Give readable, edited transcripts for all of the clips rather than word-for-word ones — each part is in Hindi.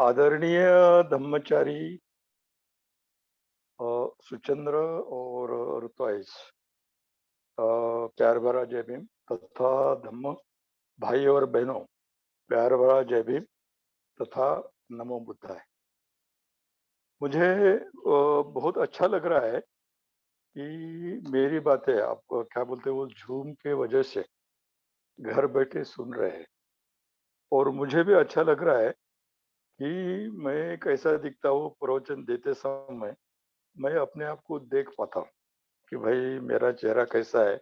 आदरणीय धम्मचारी सुचंद्र और ऋतुआइस, प्यार भरा जय भीम तथा धम्म भाई और बहनों, प्यार भरा जय भीम तथा नमो बुद्धाय। मुझे बहुत अच्छा लग रहा है कि मेरी बातें आप क्या बोलते हैं वो जूम के वजह से घर बैठे सुन रहे हैं। और मुझे भी अच्छा लग रहा है कि मैं कैसा दिखता हूँ प्रवचन देते समय मैं अपने आप को देख पाता हूँ कि भाई मेरा चेहरा कैसा है।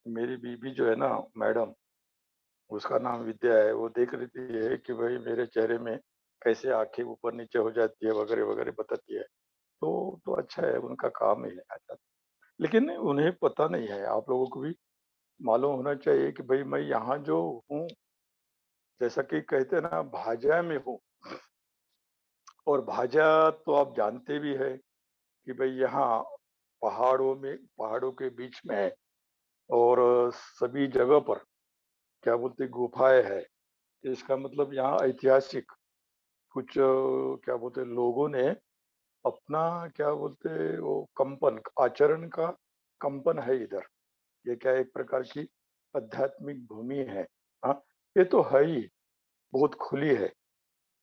मेरी बीबी जो है ना मैडम, उसका नाम विद्या है, वो देख रही है कि भाई मेरे चेहरे में कैसे आंखें ऊपर नीचे हो जाती है वगैरह वगैरह बताती है। तो अच्छा है, उनका काम ही है अच्छा। लेकिन उन्हें पता नहीं है, आप लोगों को भी मालूम होना चाहिए कि भाई मैं यहाँ जो हूँ, जैसा कि कहते हैं ना भाजा में हूँ। और भाजा तो आप जानते भी है कि भाई यहाँ पहाड़ों के बीच में है। और सभी जगह पर क्या बोलते गुफाएं है। इसका मतलब यहाँ ऐतिहासिक कुछ क्या बोलते लोगों ने अपना क्या बोलते वो कंपन आचरण का कंपन है इधर। ये क्या एक प्रकार की आध्यात्मिक भूमि है। हाँ, ये तो है ही, बहुत खुली है।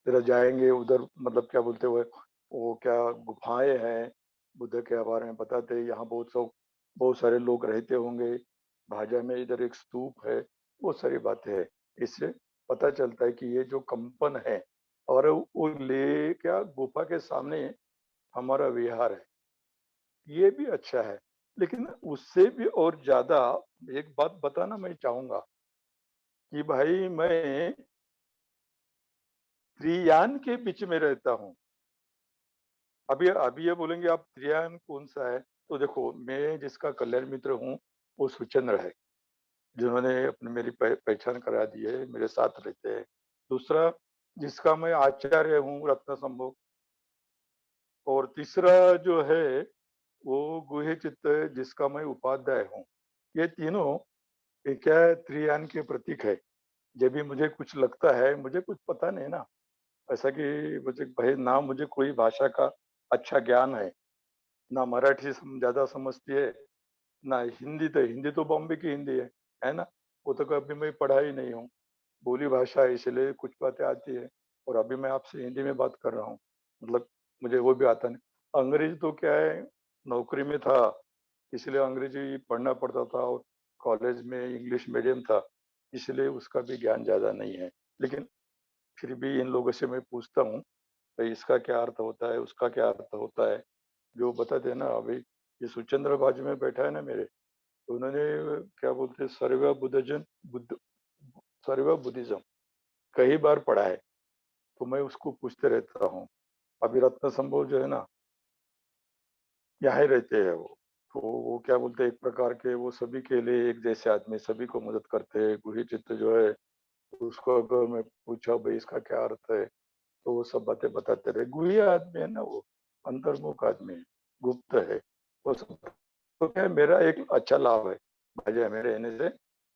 जरा जाएंगे उधर, मतलब क्या बोलते हुए वो क्या गुफाएं हैं, बुद्ध के बारे में बताते हैं। यहाँ बहुत सारे लोग रहते होंगे। भाजा में इधर एक स्तूप है, वो सारी बातें हैं। इससे पता चलता है कि ये जो कंपन है, और वो ले क्या गुफा के सामने हमारा विहार है, ये भी अच्छा है। लेकिन उससे भी और ज्यादा एक बात बताना मैं चाहूंगा कि भाई मैं त्रियान के बीच में रहता हूँ। अभी अभी ये बोलेंगे आप त्रियान कौन सा है, तो देखो मैं जिसका कल्याण मित्र हूँ वो सुचंद्र है, जिन्होंने अपने मेरी पहचान करा दी है, मेरे साथ रहते हैं। दूसरा जिसका मैं आचार्य हूँ रत्न संभोग। और तीसरा जो है वो गुहे चित्त है, जिसका मैं उपाध्याय हूँ। ये तीनों ये क्या है, त्रियान के प्रतीक है। जब भी मुझे कुछ लगता है, मुझे कुछ पता नहीं ना, ऐसा कि मुझे भाई ना मुझे कोई भाषा का अच्छा ज्ञान है, ना मराठी ज्यादा समझती है, ना हिंदी। तो हिंदी तो बॉम्बे की हिंदी है ना। वो तो कभी मैं पढ़ा ही नहीं हूँ। बोली भाषा है, इसलिए कुछ बातें आती है। और अभी मैं आपसे हिंदी में बात कर रहा हूँ, मतलब मुझे वो भी आता नहीं। अंग्रेजी तो क्या है, नौकरी में था इसलिए अंग्रेजी पढ़ना पड़ता था, और कॉलेज में इंग्लिश मीडियम था इसलिए उसका भी ज्ञान ज्यादा नहीं है। लेकिन फिर भी इन लोगों से मैं पूछता हूँ भाई इसका क्या अर्थ होता है, उसका क्या अर्थ होता है, जो बताते हैं ना। अभी ये सुचंद्र बाजू में बैठा है ना मेरे, तो उन्होंने क्या बोलते हैं सर्व बुद्धिज्म कई बार पढ़ा है। तो मैं उसको पूछते रहता हूँ। अभी रत्न संभव जो है ना, यहाँ ही रहते हैं वो। तो वो क्या बोलते हैं, एक प्रकार के वो सभी के लिए एक जैसे आदमी, सभी को मदद करते हैं। गुरु चित्त जो है, उसको अगर मैं पूछा भाई इसका क्या अर्थ है, तो वो सब बातें बताते रहे। गुही आदमी है ना वो, अंतर्मुख आदमी है, गुप्त है वो सब। तो क्या है, मेरा एक अच्छा लाभ है भाई, मेरे रहने से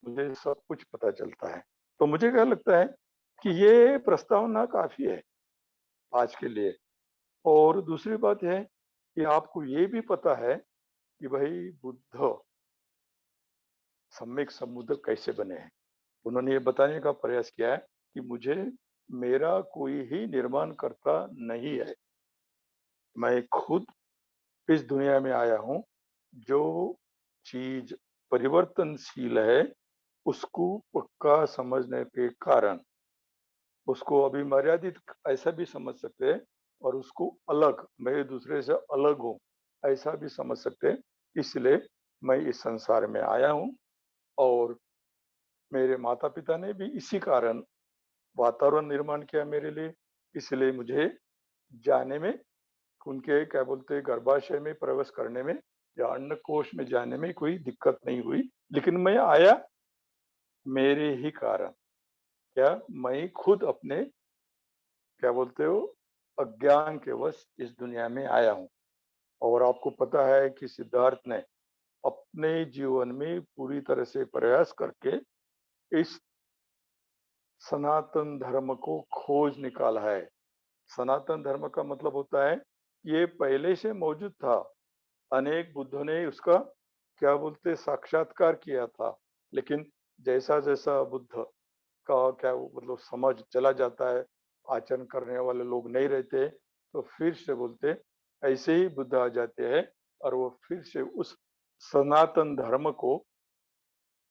मुझे सब कुछ पता चलता है। तो मुझे क्या लगता है कि ये प्रस्तावना काफी है आज के लिए। और दूसरी बात है कि आपको ये भी पता है कि भाई बुद्ध सम्यक समुद्र कैसे बने हैं। उन्होंने ये बताने का प्रयास किया है कि मुझे मेरा कोई ही निर्माण करता नहीं है, मैं खुद इस दुनिया में आया हूँ। जो चीज परिवर्तनशील है उसको पक्का समझने के कारण उसको अभी मर्यादित ऐसा भी समझ सकते हैं, और उसको अलग, मैं दूसरे से अलग हूँ ऐसा भी समझ सकते हैं। इसलिए मैं इस संसार में आया हूँ। और मेरे माता पिता ने भी इसी कारण वातावरण निर्माण किया मेरे लिए। इसलिए मुझे जाने में, उनके क्या बोलते हैं गर्भाशय में प्रवेश करने में या अन्नकोश में जाने में कोई दिक्कत नहीं हुई। लेकिन मैं आया मेरे ही कारण, क्या मैं खुद अपने क्या बोलते हो अज्ञान के वश इस दुनिया में आया हूँ। और आपको पता है कि सिद्धार्थ ने अपने जीवन में पूरी तरह से प्रयास करके इस सनातन धर्म को खोज निकाला है। सनातन धर्म का मतलब होता है, ये पहले से मौजूद था। अनेक बुद्धों ने उसका क्या बोलते साक्षात्कार किया था। लेकिन जैसा-जैसा बुद्ध का क्या वो मतलब समझ चला जाता है, आचरण करने वाले लोग नहीं रहते, तो फिर से बोलते ऐसे ही बुद्ध आ जाते हैं और वो फिर से उस सनातन धर्म को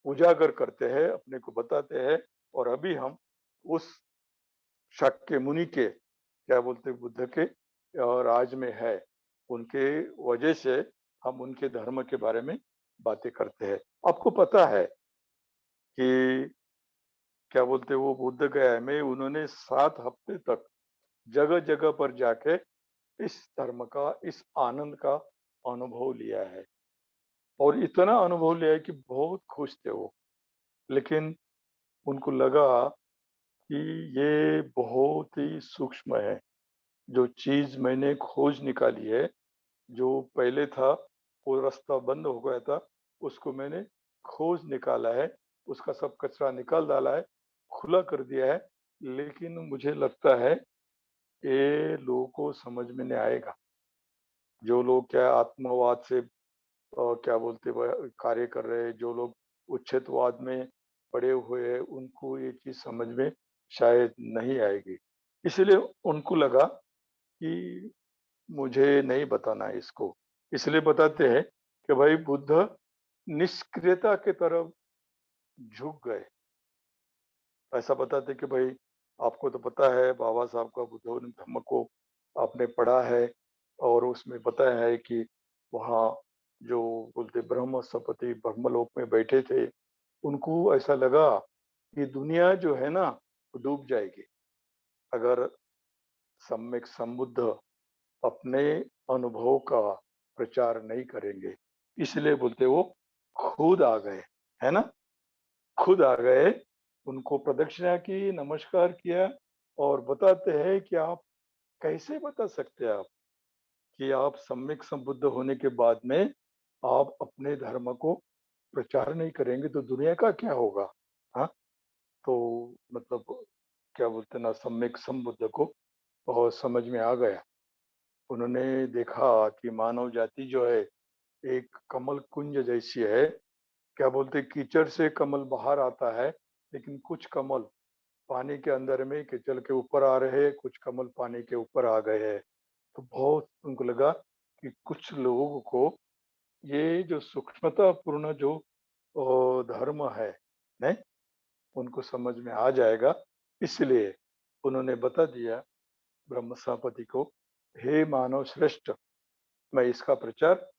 उजागर करते हैं, अपने को बताते हैं। और अभी हम उस शाक्य मुनि के क्या बोलते बुद्ध के राज में है। उनके वजह से हम उनके धर्म के बारे में बातें करते हैं। आपको पता है कि क्या बोलते वो बुद्ध गया में उन्होंने 7 हफ्ते तक जगह-जगह पर जाके इस धर्म का, इस आनंद का अनुभव लिया है। और इतना अनुभव लिया है कि बहुत खुश थे वो। लेकिन उनको लगा कि ये बहुत ही सूक्ष्म है। जो चीज़ मैंने खोज निकाली है, जो पहले था, वो रास्ता बंद हो गया था, उसको मैंने खोज निकाला है, उसका सब कचरा निकाल डाला है, खुला कर दिया है। लेकिन मुझे लगता है, ये लोगों को समझ में नहीं आएगा। जो लोग क्या आत्मवाद से क्या बोलते कार्य कर रहे हैं, जो लोग उच्छेदवाद में पड़े हुए हैं, उनको ये चीज़ समझ में शायद नहीं आएगी। इसलिए उनको लगा कि मुझे नहीं बताना है इसको। इसलिए बताते हैं कि भाई बुद्ध निष्क्रियता की तरफ झुक गए। ऐसा बताते कि भाई आपको तो पता है बाबा साहब का बुद्ध धम्म को आपने पढ़ा है और उसमें बताया है कि वहाँ जो बोलते ब्रह्म सपति ब्रह्मलोक में बैठे थे, उनको ऐसा लगा कि दुनिया जो है ना, वो डूब जाएगी अगर सम्यक संबुद्ध अपने अनुभव का प्रचार नहीं करेंगे। इसलिए बोलते वो खुद आ गए, है ना? खुद आ गए, उनको प्रदक्षिणा की, नमस्कार किया और बताते हैं कि आप कैसे बता सकते हैं आप कि आप सम्यक संबुद्ध होने के बाद में आप अपने धर्म को प्रचार नहीं करेंगे तो दुनिया का क्या होगा? हाँ? तो मतलब क्या बोलते हैं ना सम्यक संबुद्ध को बहुत समझ में आ गया। उन्होंने देखा कि मानव जाति जो है एक कमल कुंज जैसी है। क्या बोलते कीचड़ से कमल बाहर आता है, लेकिन कुछ कमल पानी के अंदर में कीचड़ के ऊपर आ रहे हैं, कुछ कमल पानी के ऊपर आ गए हैं। तो बहुत उनको लगा कि कुछ लोगों को ये जो सूक्ष्मता पूर्ण जो धर्म है, नहीं उनको समझ में आ जाएगा। इसलिए उन्होंने बता दिया ब्रह्मसापति को, हे मानव श्रेष्ठ, मैं इसका प्रचार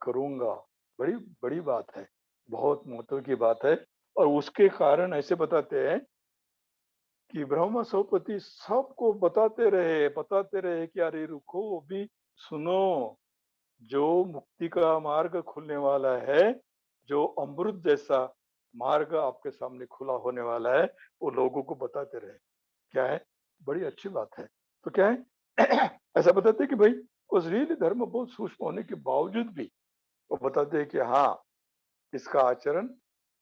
करूंगा। बड़ी बड़ी बात है, बहुत महत्व की बात है। और उसके कारण ऐसे बताते हैं कि ब्रह्म सौपति सबको बताते रहे कि अरे रुको अभी सुनो, जो मुक्ति का मार्ग खुलने वाला है, जो अमृत जैसा मार्ग आपके सामने खुला होने वाला है, वो लोगों को बताते रहे। क्या है? बड़ी अच्छी बात है। तो क्या है? ऐसा बताते हैं कि भाई उस रियल धर्म बहुत सूक्ष्म होने के बावजूद भी वो बताते हैं कि हाँ, इसका आचरण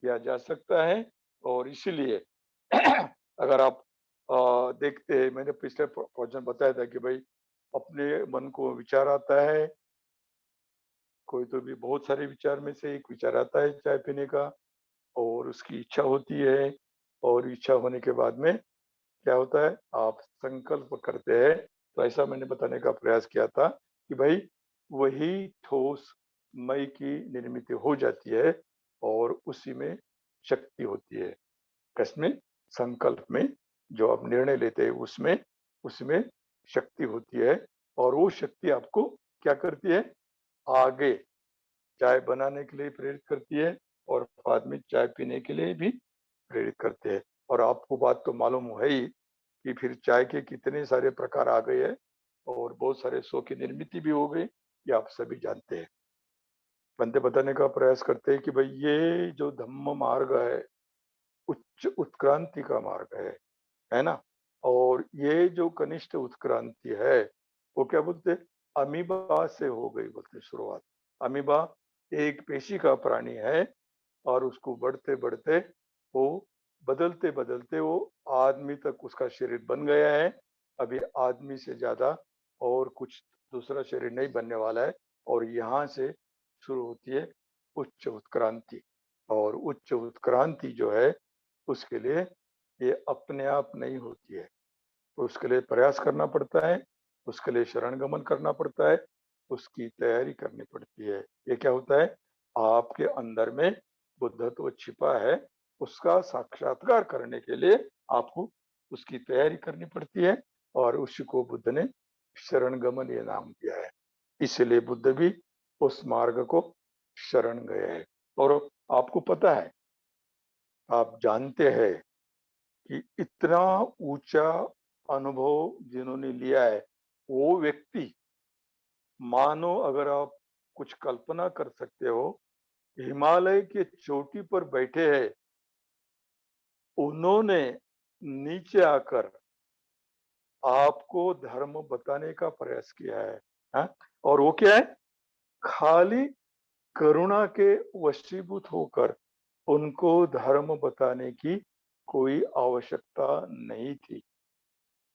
किया जा सकता है। और इसीलिए अगर आप देखते हैं, मैंने पिछले प्रवचन बताया था कि भाई अपने मन को विचार आता है, कोई तो भी बहुत सारे विचार में से एक विचार आता है चाय पीने का और उसकी इच्छा होती है। और इच्छा होने के बाद में क्या होता है, आप संकल्प करते हैं। तो ऐसा मैंने बताने का प्रयास किया था कि भाई वही ठोस मई की निर्मित हो जाती है और उसी में शक्ति होती है। किसमें? संकल्प में। जो आप निर्णय लेते हैं उसमें उसमें शक्ति होती है। और वो शक्ति आपको क्या करती है, आगे चाय बनाने के लिए प्रेरित करती है और बाद में चाय पीने के लिए भी प्रेरित करते हैं। और आपको बात तो मालूम है ही कि फिर चाय के कितने सारे प्रकार आ गए हैं और बहुत सारे शो की निर्मित भी हो गई, ये आप सभी जानते हैं। बंदे बताने का प्रयास करते हैं कि भाई ये जो धम्म मार्ग है, उच्च उत्क्रांति का मार्ग है ना? और ये जो कनिष्ठ उत्क्रांति है, वो क्या बोलते हैं, अमीबा से हो गई बोलते हैं शुरुआत। अमीबा एक पेशी का प्राणी है और उसको बढ़ते-बढ़ते वो बदलते-बदलते वो आदमी तक उसका शरीर बन गया है। अभी आदमी से ज्यादा और कुछ दूसरा शरीर नहीं बनने वाला है, और यहाँ से शुरू होती है उच्च उत्क्रांति। और उच्च उत्क्रांति जो है उसके लिए ये अपने आप नहीं होती है, उसके लिए प्रयास करना पड़ता है, उसके लिए शरण गमन करना पड़ता है, उसकी तैयारी करनी पड़ती है। ये क्या होता है, आपके अंदर में बुद्धत्व छिपा है, उसका साक्षात्कार करने के लिए आपको उसकी तैयारी करनी पड़ती है, और उसी को बुद्ध ने शरण गमन ये नाम दिया है। इसलिए बुद्ध भी उस मार्ग को शरण गए हैं। और आपको पता है, आप जानते हैं कि इतना ऊंचा अनुभव जिन्होंने लिया है, वो व्यक्ति, मानो अगर आप कुछ कल्पना कर सकते हो, हिमालय के चोटी पर बैठे हैं, उन्होंने नीचे आकर आपको धर्म बताने का प्रयास किया है, हा? और वो क्या है, खाली करुणा के वशीभूत होकर उनको धर्म बताने की कोई आवश्यकता नहीं थी।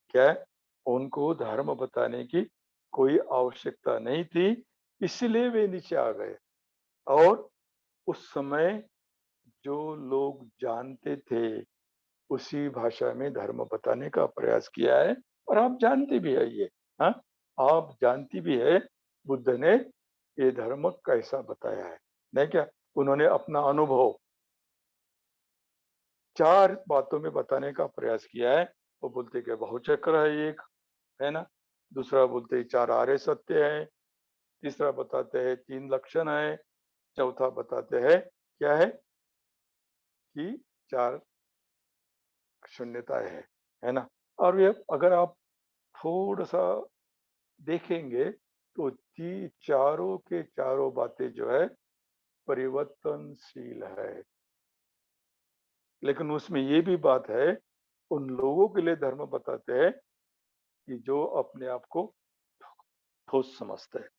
क्या है, उनको धर्म बताने की कोई आवश्यकता नहीं थी, इसलिए वे नीचे आ गए। और उस समय जो लोग जानते थे, उसी भाषा में धर्म बताने का प्रयास किया है। और आप जानते भी है ये, हाँ, आप जानती भी है बुद्ध ने ये धर्म कैसा बताया है, नहीं क्या? उन्होंने अपना अनुभव 4 बातों में बताने का प्रयास किया है। वो बोलते कि बहुचक्र है एक, है ना? दूसरा बोलते हैं 4 आर्य सत्य है, तीसरा बताते हैं 3 लक्षण है, चौथा बताते हैं क्या है कि 4 शून्यताएं है ना? और ये अगर आप थोड़ा-सा देखेंगे तो चारों के चारों बातें जो है परिवर्तनशील है। लेकिन उसमें ये भी बात है, उन लोगों के लिए धर्म बताते हैं कि जो अपने आप को ठोस समझते हैं।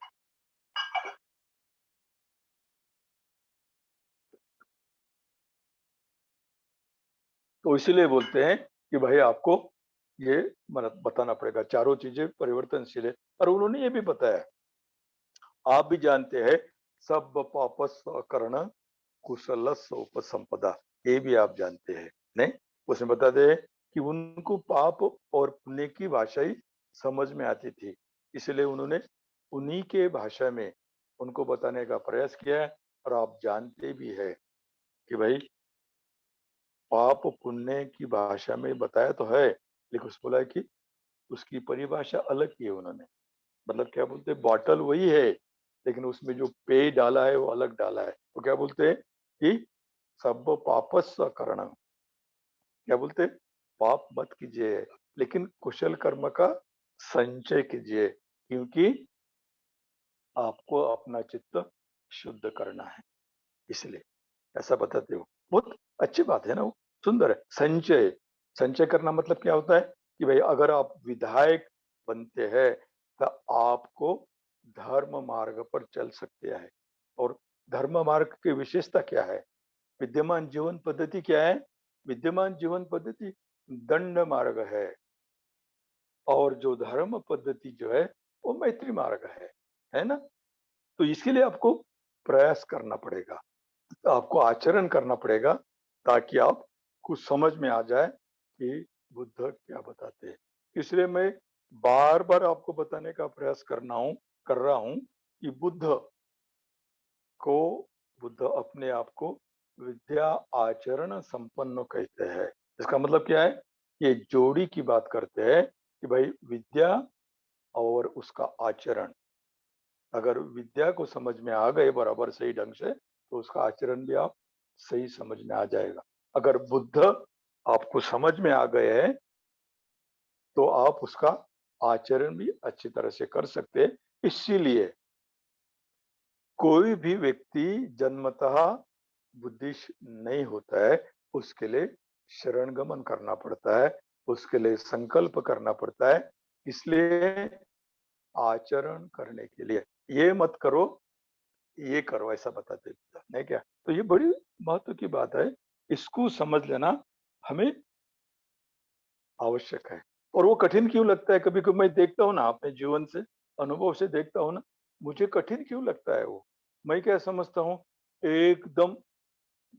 तो इसीलिए बोलते हैं कि भाई आपको ये मतलब बताना पड़ेगा, चारों चीजें परिवर्तनशील है। और उन्होंने ये भी बताया, आप भी जानते हैं, सब पापस कर्ण कुशलस उपसंपदा, ये भी आप जानते हैं, नहीं? उसमें बताते हैं कि उनको पाप और पुण्य की भाषा ही समझ में आती थी, इसलिए उन्होंने उन्हीं के भाषा में उनको बताने का प्रयास किया है। और आप जानते भी है कि भाई पाप पुण्य की भाषा में बताया तो है, लेकिन उस बोला है कि उसकी परिभाषा अलग की है उन्होंने। मतलब क्या बोलते हैं, बॉटल वही है, लेकिन उसमें जो पेय डाला है वो अलग डाला है। तो क्या बोलते हैं कि सब पापस करण, क्या बोलते हैं, पाप मत कीजिए, लेकिन कुशल कर्म का संचय कीजिए, क्योंकि आपको अपना चित्त शुद्ध करना है, इसलिए ऐसा बताते हो। बहुत अच्छी बात है ना, वो सुंदर है। संचय, संचय करना मतलब क्या होता है कि भाई अगर आप विधायक बनते हैं तो आपको धर्म मार्ग पर चल सकते हैं। और धर्म मार्ग की विशेषता क्या है, विद्यमान जीवन पद्धति क्या है, विद्यमान जीवन पद्धति दंड मार्ग है, और जो धर्म पद्धति जो है वो मैत्री मार्ग है ना? तो इसके लिए आपको प्रयास करना पड़ेगा, आपको आचरण करना पड़ेगा, ताकि आप कुछ समझ में आ जाए कि बुद्ध क्या बताते हैं। इसलिए मैं बार बार आपको बताने का प्रयास कर रहा हूं कि को बुद्ध अपने आप को विद्या आचरण संपन्न कहते हैं। इसका मतलब क्या है, ये जोड़ी की बात करते हैं कि भाई विद्या और उसका आचरण, अगर विद्या को समझ में आ गए बराबर सही ढंग से, तो उसका आचरण भी आप सही समझ में आ जाएगा। अगर बुद्ध आपको समझ में आ गए हैं तो आप उसका आचरण भी अच्छी तरह से कर सकते हैं। इसीलिए कोई भी व्यक्ति जन्मतः बुद्धिस्ट नहीं होता है, उसके लिए शरण गमन करना पड़ता है, उसके लिए संकल्प करना पड़ता है। इसलिए आचरण करने के लिए ये मत करो, ये करो, ऐसा बताते हैं, नहीं क्या? तो ये बड़ी महत्व की बात है, इसको समझ लेना हमें आवश्यक है। और वो कठिन क्यों लगता है? कभी-कभी मैं देखता हूँ ना, अपने जीवन से, अनुभव से देखता हूँ ना, मुझे कठिन क्यों लगता है वो? मैं क्या समझता हूँ, एकदम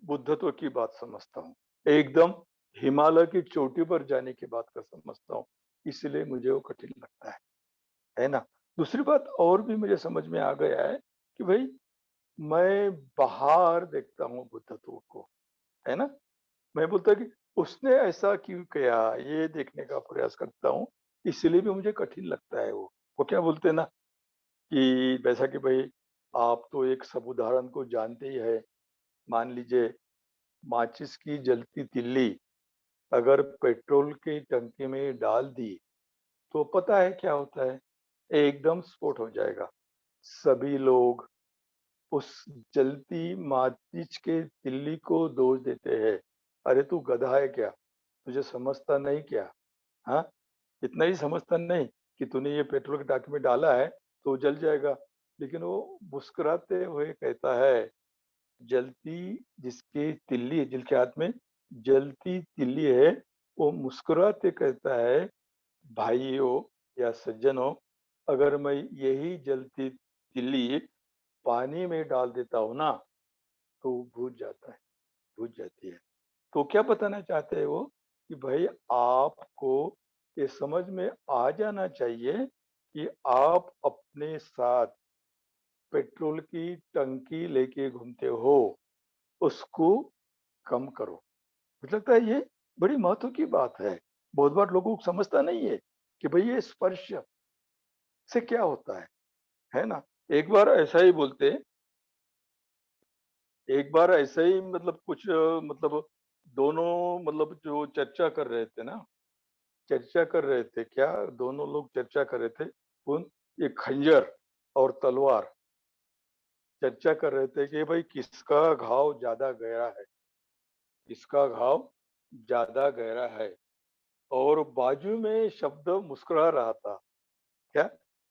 बुद्धत्व की बात समझता हूँ। एकदम हिमालय की चोटी पर जाने की बात का समझता हूँ। इसलिए मुझे वो कठिन लगता है ना? दूसरी बात और भी मुझे समझ में आ गया है कि भई मैं बाहर देखता हूँ बुद्धत्व को, है ना? मैं बोलता कि उसने ऐसा क्यों किया? ये देखने का प्रयास करता हूँ, इसलिए भी मुझे कठिन लगता है वो। वो क्या बोलते हैं ना कि वैसा कि भई आप तो एक सब उदाहरण को जानते ही हैं। मान लीजिए माचिस की जलती तिल्ली अगर पेट्रोल की टंकी में डाल दी, तो पता है क्या होता है? एकदम स्फोट हो जाएगा। सभी लोग उस जलती माचिस के तिल्ली को दोष देते हैं। अरे तू गधा है क्या? तुझे समझता नहीं क्या? हाँ? इतना ही समझता नहीं कि तूने ये पेट्रोल की टाँकी में डाला है, तो जल जाएगा। लेकिन वो मुस्कुराते हुए कहता है, जलती जिसकी तिल्ली है, जिसके हाथ में जलती तिल्ली है, वो मुस्कुराते कहता है, भाइयों या सज्जनों, अगर मैं यही जलती तिल्ली पानी में डाल देता हूँ ना, तो बुझ जाता है, बुझ जाती है। तो क्या बताना चाहते हैं वो कि भाई आपको ये समझ में आ जाना चाहिए कि आप अपने साथ पेट्रोल की टंकी लेके घूमते हो, उसको कम करो। मुझे लगता है ये बड़ी महत्व की बात है। बहुत बार लोगों को समझता नहीं है कि भाई ये स्पर्श से क्या होता है ना? एक बार ऐसा ही बोलते, एक बार ऐसे ही मतलब कुछ मतलब दोनों मतलब जो चर्चा कर रहे थे ना, चर्चा कर रहे थे क्या? दोनों लोग चर्चा कर रहे थे। कौन? ये खंजर और तलवार चर्चा कर रहे थे कि भाई किसका घाव ज्यादा गहरा है, किसका घाव ज्यादा गहरा है। और बाजू में शब्द मुस्कुरा रहा था। क्या?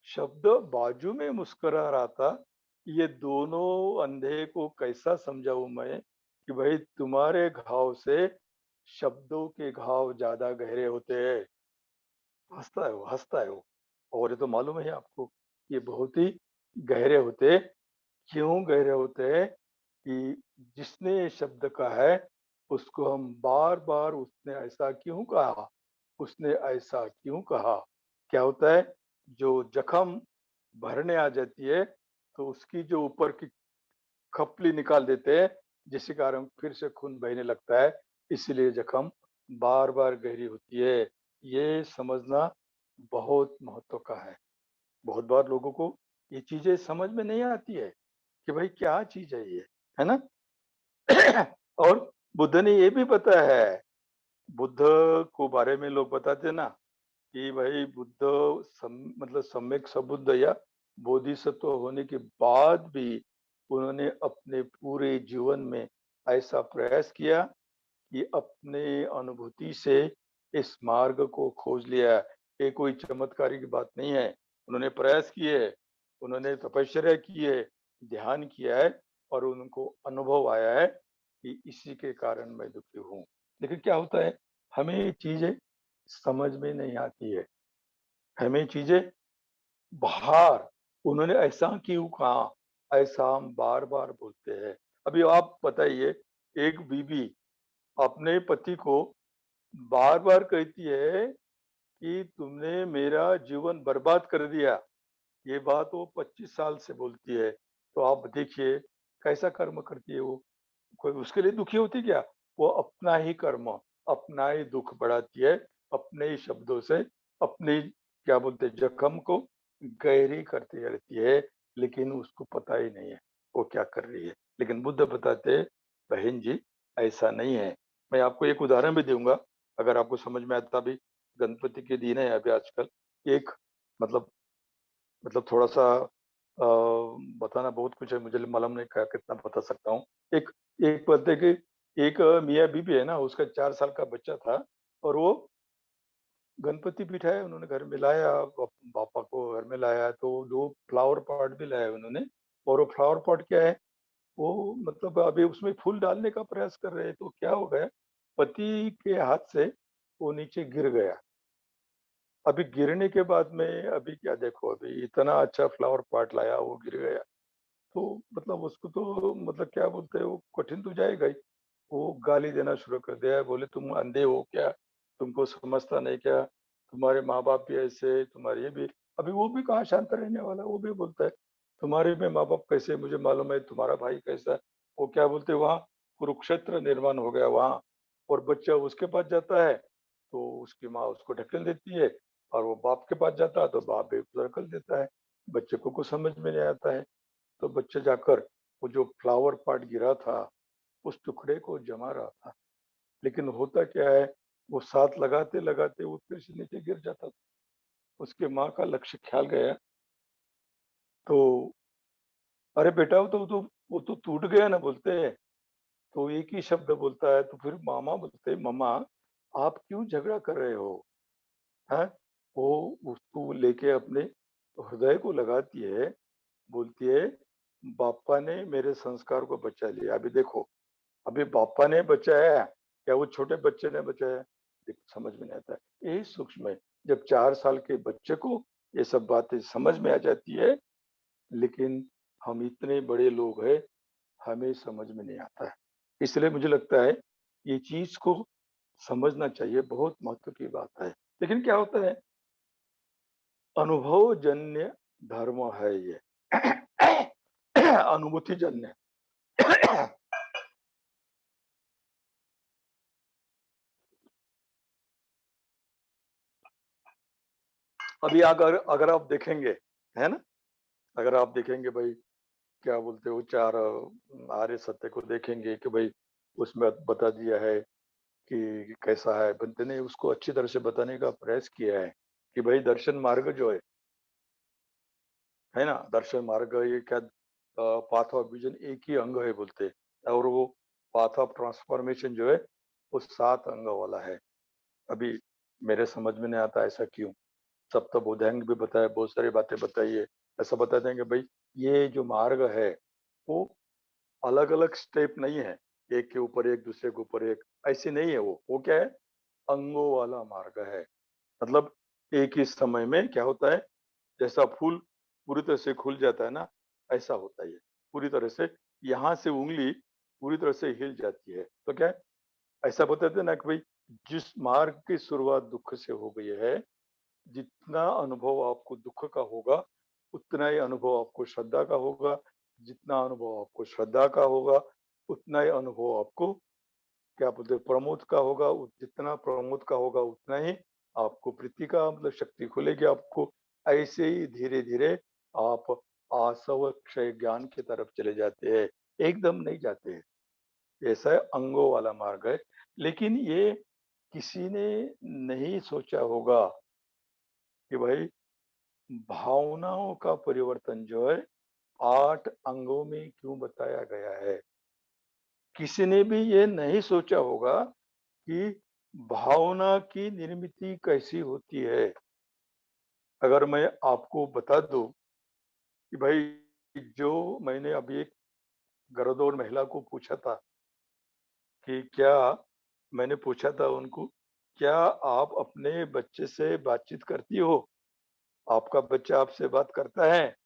शब्द बाजू में मुस्कुरा रहा था। ये दोनों अंधे को कैसा समझाऊं मैं कि भाई तुम्हारे घाव से शब्दों के घाव ज्यादा गहरे होते हैं। हँसता है वो, हँसता है वो। और ये तो मालूम है आपको, ये बहुत ही गहरे होते हैं। क्यों गहरे होते हैं कि जिसने ये शब्द कहा है, उसको हम बार-बार उसने ऐसा क्यों कहा? उसने ऐसा क्यों कहा? क्या होता है, जो जख्म भरने आ जाती है, तो उसकी जो ऊपर की खपली निकाल देते हैं, जिसके कारण फिर से खून बहने लगता है, इसलिए जख्म बार-बार गहरी होती है। ये समझना बहुत महत्व का है। बहुत बार लोगों को ये चीज़ें समझ में नहीं आती है कि भाई क्या चीज़ है ये, है ना? और बुद्ध ने ये भी बताया है, बुद्ध को बारे में लोग बताते हैं ना कि भाई बुद्ध मतलब सम्यक सबुद्ध या बोधिसत्व होने के बाद भी उन्होंने अपने पूरे जीवन में ऐसा प्रयास किया कि अपने अनुभूति से इस मार्ग को खोज लिया। ये कोई चमत्कारी की बात नहीं है। उन्होंने प्रयास किए, उन्होंने तपस्या की है, ध्यान किया है और उनको अनुभव आया है कि इसी के कारण मैं दुखी हूँ। लेकिन क्या होता है, हमें ये चीज़ें समझ में नहीं आती है। हमें चीज़ें बाहर उन्होंने ऐसा क्यों कहा? ऐसा हम बार-बार बोलते हैं। अभी आप बताइए, एक बीवी अपने पति को बार-बार कहती है कि तुमने मेरा जीवन बर्बाद कर दिया। ये बात वो 25 साल से बोलती है। तो आप देखिए कैसा कर्म करती है वो। कोई उसके लिए दुखी होती क्या? वो अपना ही कर्म, अपना ही दुःख बढ़ाती है, अपने ही शब्दों से, अपनी क्या बोलते हैं जख्म को गहरी करती रहती है, लेकिन उसको पता ही नहीं है, वो क्या कर रही है। लेकिन बुद्ध बताते हैं, बहन जी ऐसा नहीं है। मैं आपको एक उदाहरण भी दूँगा, अगर आपको समझ में आता भी। गणपति के दिन है अभी आजकल। एक मतलब थोड़ा-सा बताना बहुत कुछ है, मुझे मालूम नहीं क्या कितना बता सकता हूँ। एक एक बोलते हैं कि एक मियाँ-बीवी है ना, उसका 4 साल का बच्चा था और वो गणपति बिठाए उन्होंने घर में लाया, पापा को घर में लाया तो 2 फ्लावर पॉट भी लाए उन्होंने। और वो फ्लावर पॉट क्या है, वो मतलब अभी उसमें फूल डालने का प्रयास कर रहे हैं, तो क्या हो गया, पति के हाथ से वो नीचे गिर गया। अभी गिरने के बाद में अभी क्या देखो, अभी इतना अच्छा फ्लावर पॉट लाया, वो गिर गया। तो मतलब उसको तो मतलब क्या बोलते हैं, वो कठिन तो जाएगा ही। वो गाली देना शुरू कर दिया, बोले तुम अंधे हो क्या, तुमको समझता नहीं क्या, तुम्हारे माँ बाप भी ऐसे, तुम्हारे ये भी। अभी वो भी कहाँ शांत रहने वाला, वो भी बोलता है तुम्हारे में माँ बाप कैसे मुझे मालूम है, तुम्हारा भाई कैसा है। वो क्या बोलते हैं, वहाँ कुरुक्षेत्र निर्माण हो गया वहाँ। और बच्चा उसके पास जाता है तो उसकी माँ उसको ढकेल देती है, और वो बाप के पास जाता है तो बाप भी उसको ढकेल देता है। बच्चे को कुछ समझ में नहीं आता है। तो बच्चा जाकर वो जो फ्लावर पॉट गिरा था उस टुकड़े को जमा रहा था। लेकिन होता क्या है, वो साथ लगाते लगाते वो फिर से नीचे गिर जाता था। उसके माँ का लक्ष्य ख्याल गया। तो अरे बेटा वो तो टूट गया ना बोलते हैं। तो एक ही शब्द बोलता है, तो फिर मामा बोलते हैं, मम्मा आप क्यों झगड़ा कर रहे हो, हैं? वो उसको लेके अपने हृदय को लगाती है, बोलती है बापा ने मेरे संस्कार को बचा लिया। अभी देखो, अभी पापा ने बचाया या वो छोटे बच्चे ने बचाया, समझ में नहीं आता है। यही सूक्ष्म है। जब 4 साल के बच्चे को ये सब बातें समझ में आ जाती है, लेकिन हम इतने बड़े लोग हैं, हमें समझ में नहीं आता है। इसलिए मुझे लगता है ये चीज को समझना चाहिए, बहुत महत्व की बात है। लेकिन क्या होता है, अनुभव जन्य धर्म है ये। अनुभूति जन्य। अभी अगर अगर आप देखेंगे, है ना, अगर आप देखेंगे भाई, क्या बोलते हो, चार आर्य सत्य को देखेंगे कि भाई उसमें बता दिया है कि कैसा है। बंते ने उसको अच्छी तरह से बताने का प्रयास किया है कि भाई दर्शन मार्ग जो है ना, दर्शन मार्ग ये क्या, पाथ ऑफ विजन एक ही अंग है बोलते हैं। और वो पाथ ऑफ ट्रांसफॉर्मेशन जो है वो 7 अंग वाला है। अभी मेरे समझ में नहीं आता ऐसा क्यों। सप्त बोधांग भी बताया, बहुत सारी बातें बताई है। ऐसा बता देंगे भाई ये जो मार्ग है वो अलग अलग स्टेप नहीं है, एक के ऊपर एक दूसरे के ऊपर एक, ऐसे नहीं है। वो क्या है, अंगों वाला मार्ग है। मतलब एक ही समय में क्या होता है, जैसा फूल पूरी तरह से खुल जाता है ना, ऐसा होता है ये। पूरी तरह से यहाँ से उंगली पूरी तरह से हिल जाती है, तो क्या है, ऐसा बताते हैं ना कि भाई जिस मार्ग की शुरुआत दुख से हो गई है, जितना अनुभव आपको दुख का होगा उतना ही अनुभव आपको श्रद्धा का होगा, जितना अनुभव आपको श्रद्धा का होगा उतना ही अनुभव आपको क्या बोलते हैं प्रमोद का होगा, जितना प्रमोद का होगा उतना ही आपको प्रीति का मतलब शक्ति खुलेगी आपको। ऐसे ही धीरे धीरे आप आसव क्षय ज्ञान की तरफ चले जाते हैं, एकदम नहीं जाते हैं। ऐसा है, अंगों वाला मार्ग है। लेकिन ये किसी ने नहीं सोचा होगा कि भाई भावनाओं का परिवर्तन जो है 8 अंगों में क्यों बताया गया है। किसी ने भी ये नहीं सोचा होगा कि भावना की निर्मित कैसी होती है। अगर मैं आपको बता दूं कि भाई जो मैंने अभी एक गरोदर महिला को पूछा था कि क्या, मैंने पूछा था उनको, क्या आप अपने बच्चे से बातचीत करती हो, आपका बच्चा आपसे बात करता है?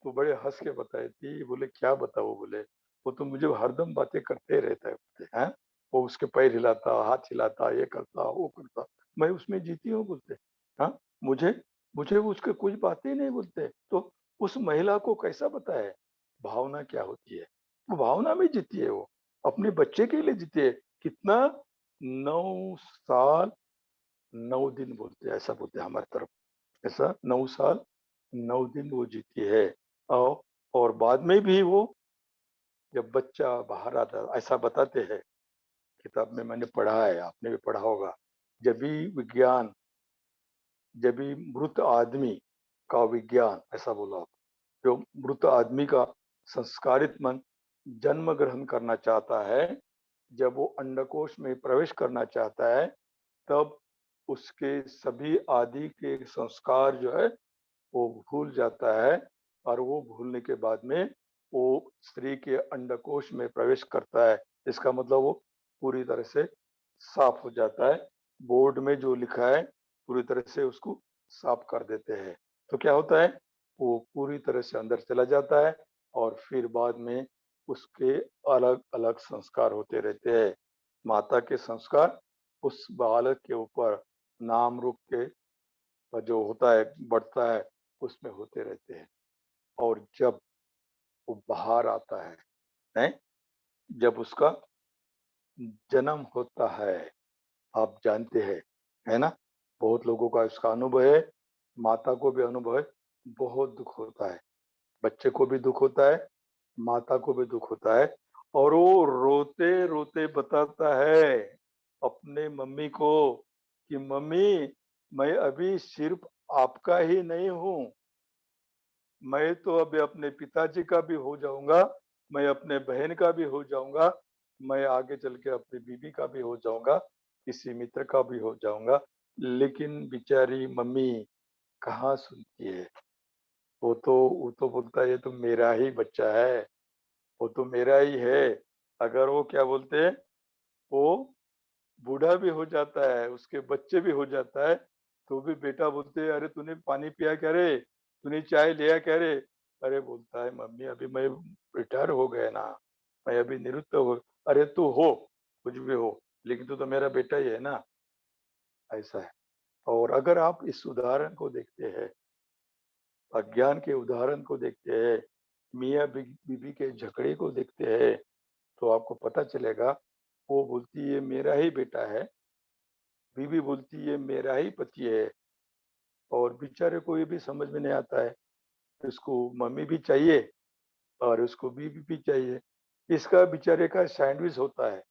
तो बड़े हंस के बताई थी, बोले क्या बताओ, बोले वो तो मुझे हरदम बातें करते रहता है, बोलते हैं। वो उसके पैर हिलाता, हाथ हिलाता, ये करता वो करता, मैं उसमें जीती हूँ बोलते। हाँ, मुझे मुझे वो उसके कुछ बातें ही नहीं बोलते। तो उस महिला को कैसा बताए भावना क्या होती है। वो भावना में जीती है, वो अपने बच्चे के लिए जीती है। कितना, 9 साल 9 दिन बोलते हैं, ऐसा बोलते हैं हमारे तरफ। ऐसा 9 साल 9 दिन वो जीती है। और और बाद में भी वो जब बच्चा बाहर आता, ऐसा बताते हैं, किताब में मैंने पढ़ा है, आपने भी पढ़ा होगा। जब भी विज्ञान, जब भी मृत आदमी का विज्ञान, ऐसा बोला, जो मृत आदमी का संस्कारित मन जन्म ग्रहण करना चाहता है, जब वो अंडकोश में प्रवेश करना चाहता है, तब उसके सभी आदि के संस्कार जो है वो भूल जाता है। और वो भूलने के बाद में वो स्त्री के अंडकोश में प्रवेश करता है। इसका मतलब वो पूरी तरह से साफ हो जाता है। बोर्ड में जो लिखा है पूरी तरह से उसको साफ कर देते हैं। तो क्या होता है, वो पूरी तरह से अंदर चला जाता है और फिर बाद में उसके अलग-अलग संस्कार होते रहते हैं। माता के संस्कार उस बालक के ऊपर नाम रूप के जो होता है, बढ़ता है, उसमें होते रहते हैं। और जब वो बाहर आता हैं? जब उसका जन्म होता है, आप जानते हैं, है ना? बहुत लोगों का इसका अनुभव है, माता को भी अनुभव है, बहुत दुःख होता है। बच्चे को भी दुःख होता है, माता को भी दुःख होता है और वो रोते-रोते बताता है अपने मम्मी को कि मम्मी, मैं अभी सिर्फ़ आपका ही नहीं हूँ, मैं तो अभी अपने पिताजी का भी हो जाऊँगा, मैं अपने बहन का भी हो जाऊँगा, मैं आगे चल के अपनी बीवी का भी हो जाऊँगा, किसी मित्र का भी हो जाऊँगा। लेकिन बेचारी मम्मी कहाँ सुनती है। वो तो बोलता है ये तो मेरा ही बच्चा है, वो तो मेरा ही है। अगर वो क्या बोलते हैं, वो बूढ़ा भी हो जाता है, उसके बच्चे भी हो जाता है, तो भी बेटा बोलते हैं, "अरे तूने पानी पिया क्या रे? तूने चाय लिया क्या रे?" अरे बोलता है, "मम्मी अभी मैं रिटायर हो गया ना, मैं अभी निवृत्त हो।" "अरे तू हो, कुछ भी हो, लेकिन तू तो मेरा बेटा ही है ना।" ऐसा है। और अगर आप इस उदाहरण को देखते हैं, अज्ञान के उदाहरण को देखते हैं, मियाँ बीवी के झगड़े को देखते हैं, तो आपको पता चलेगा, वो बोलती है मेरा ही बेटा है, बीवी बोलती है मेरा ही पति है और बेचारे को ये भी समझ में नहीं आता है, इसको मम्मी भी चाहिए और उसको बीवी भी चाहिए। इसका बेचारे का सैंडविच होता है,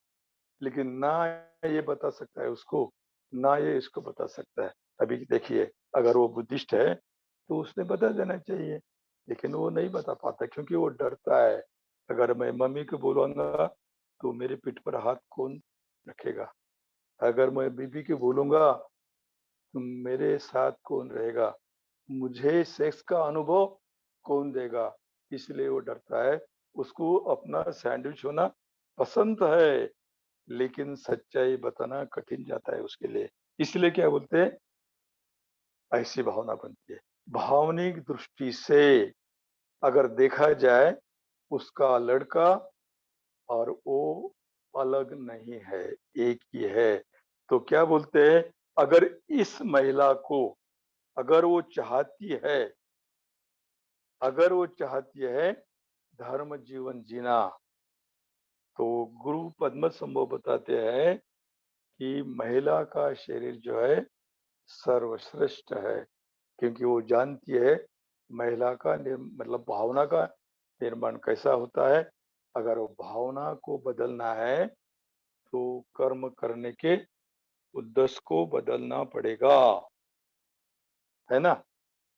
लेकिन ना ये बता सकता है उसको, ना ये इसको बता सकता है। अभी देखिए, अगर वो बुद्धिस्ट है, तो उसने बता देना चाहिए, लेकिन वो नहीं बता पाता क्योंकि वो डरता है। अगर मैं मम्मी को बोलूँगा, तो मेरे पीठ पर हाथ कौन रखेगा? अगर मैं बीवी को बोलूँगा, तो मेरे साथ कौन रहेगा? मुझे सेक्स का अनुभव कौन देगा? इसलिए वो डरता है। उसको अपना सैंडविच होना पसंद है, लेकिन सच्चाई बताना कठिन जाता है उसके लिए। इसलिए क्या बोलते हैं, ऐसी भावना बनती है। भावनिक दृष्टि से अगर देखा जाए, उसका लड़का और वो अलग नहीं है, एक ही है। तो क्या बोलते हैं, अगर इस महिला को अगर वो चाहती है अगर वो चाहती है धर्म जीवन जीना, तो गुरु पद्म संभव बताते हैं कि महिला का शरीर जो है सर्वश्रेष्ठ है, क्योंकि वो जानती है महिला का मतलब भावना का निर्माण कैसा होता है। अगर वो भावना को बदलना है, तो कर्म करने के उद्देश्य को बदलना पड़ेगा, है ना?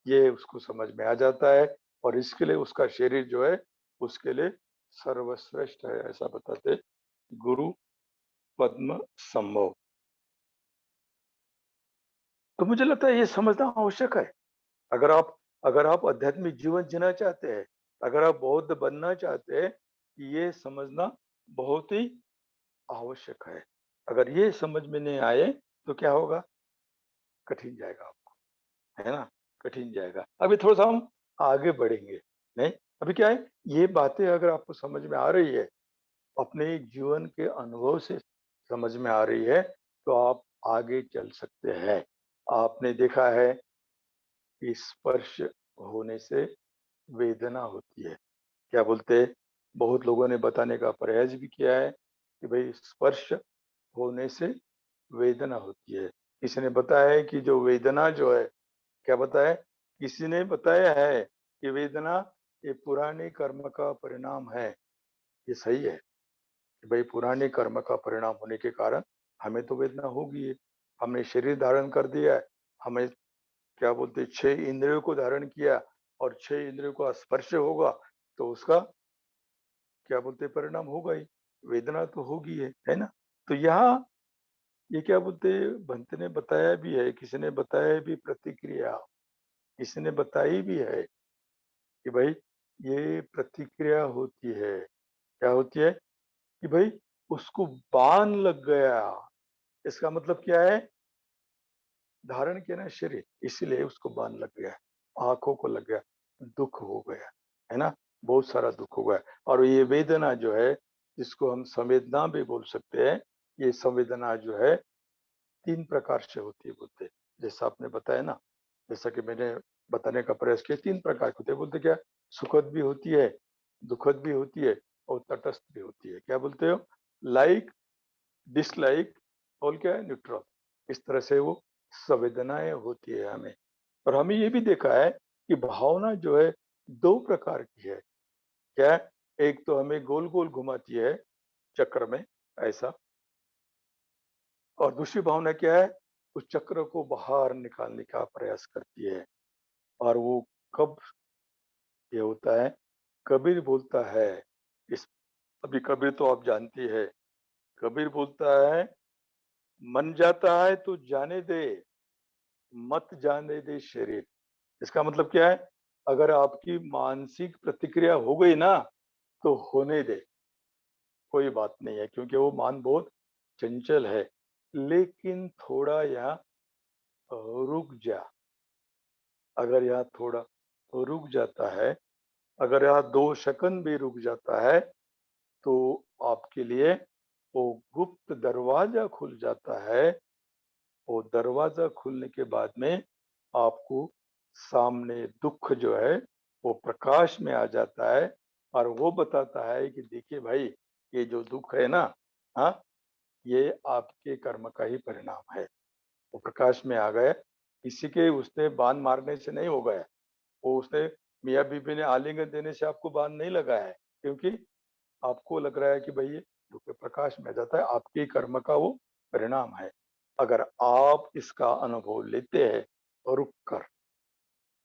ये उसको समझ में आ जाता है और इसके लिए उसका शरीर जो है, उसके लिए सर्वश्रेष्ठ है, ऐसा बताते गुरु पद्म संभव। तो मुझे लगता है ये समझना आवश्यक है। अगर आप अगर आप आध्यात्मिक जीवन जीना चाहते हैं, अगर आप बौद्ध बनना चाहते हैं, ये समझना बहुत ही आवश्यक है। अगर ये समझ में नहीं आए, तो क्या होगा? कठिन जाएगा आपको, है ना? कठिन जाएगा। अभी थोड़ा-सा हम आगे बढ़ेंगे, नहीं? अभी क्या है, ये बातें अगर आपको समझ में आ रही है, अपने जीवन के अनुभव से समझ में आ रही है, तो आप आगे चल सकते हैं। आपने देखा है कि स्पर्श होने से वेदना होती है। क्या बोलते हैं, बहुत लोगों ने बताने का प्रयास भी किया है कि भई स्पर्श होने से वेदना होती है। किसी ने बताया है कि जो वेदना जो है, क्या बताया है? किसी ने बताया है कि वेदना ये पुराने कर्म का परिणाम है। ये सही है कि भई पुराने कर्म का परिणाम होने के कारण हमें तो वेदना होगी ही। हमने शरीर धारण कर दिया है, हमें क्या बोलते हैं 6 इंद्रियों को धारण किया और 6 इंद्रियों का स्पर्श होगा, तो उसका क्या बोलते हैं परिणाम होगा ही, वेदना तो होगी है ना? तो यहाँ ये क्या बोलते हैं भंत ने बताया भी है, किसी ने बताया भी प्रतिक्रिया, किसी ने बताई भी है कि भाई ये प्रतिक्रिया होती है। क्या होती है? कि भाई उसको बाण लग गया। इसका मतलब क्या है? धारण किया ना शरीर, इसीलिए उसको बाण लग गया, आँखों को लग गया, दुःख हो गया, है ना? बहुत सारा दुःख हो गया और ये वेदना जो है, जिसको हम संवेदना भी बोल सकते हैं, ये संवेदना जो है 3 प्रकार से होती है बोलते हैं। जैसा आपने बताया ना, जैसा कि मैंने बताने का प्रयास किया 3 प्रकार की होती है। बोलते क्या? सुखद भी होती है, दुखद भी होती है और तटस्थ भी होती है। क्या बोलते हो? लाइक, डिसलाइक और क्या है? न्यूट्रल। इस तरह से वो संवेदनाएँ होती है हमें। और हमें ये भी देखा है कि भावना जो है 2 प्रकार की है। क्या? एक तो हमें गोल-गोल घुमाती है चक्र में ऐसा, और दूसरी भावना क्या है? उस चक्र को बाहर निकालने का प्रयास करती है। और वो कब ये होता है? कबीर बोलता है, इस अभी कबीर तो आप जानती है। कबीर बोलता है, मन जाता है तो जाने दे, मत जाने दे शरीर। इसका मतलब क्या है? अगर आपकी मानसिक प्रतिक्रिया हो गई ना, तो होने दे, कोई बात नहीं है, क्योंकि वो मन बहुत चंचल है। लेकिन थोड़ा यहाँ रुक जा। अगर यहाँ थोड़ा रुक जाता है, अगर यहाँ 2 सेकंड भी रुक जाता है, तो आपके लिए वो गुप्त दरवाज़ा खुल जाता है। वो दरवाज़ा खुलने के बाद में आपको सामने दुःख जो है, वो प्रकाश में आ जाता है और वो बताता है कि देखिए भाई, ये जो दुःख है ना, हाँ, ये आपके कर्म का ही परिणाम है। वो प्रकाश में आ गए, किसी के उसने बाण मारने से नहीं हो गया। वो उसने मियाँ-बीवी ने आलिंगन देने से आपको बाण नहीं लगा है, क्योंकि आपको लग रहा है कि भई ये दुःख प्रकाश में आ जाता है, आपके कर्म का वो परिणाम है। अगर आप इसका अनुभव लेते हैं रुक कर,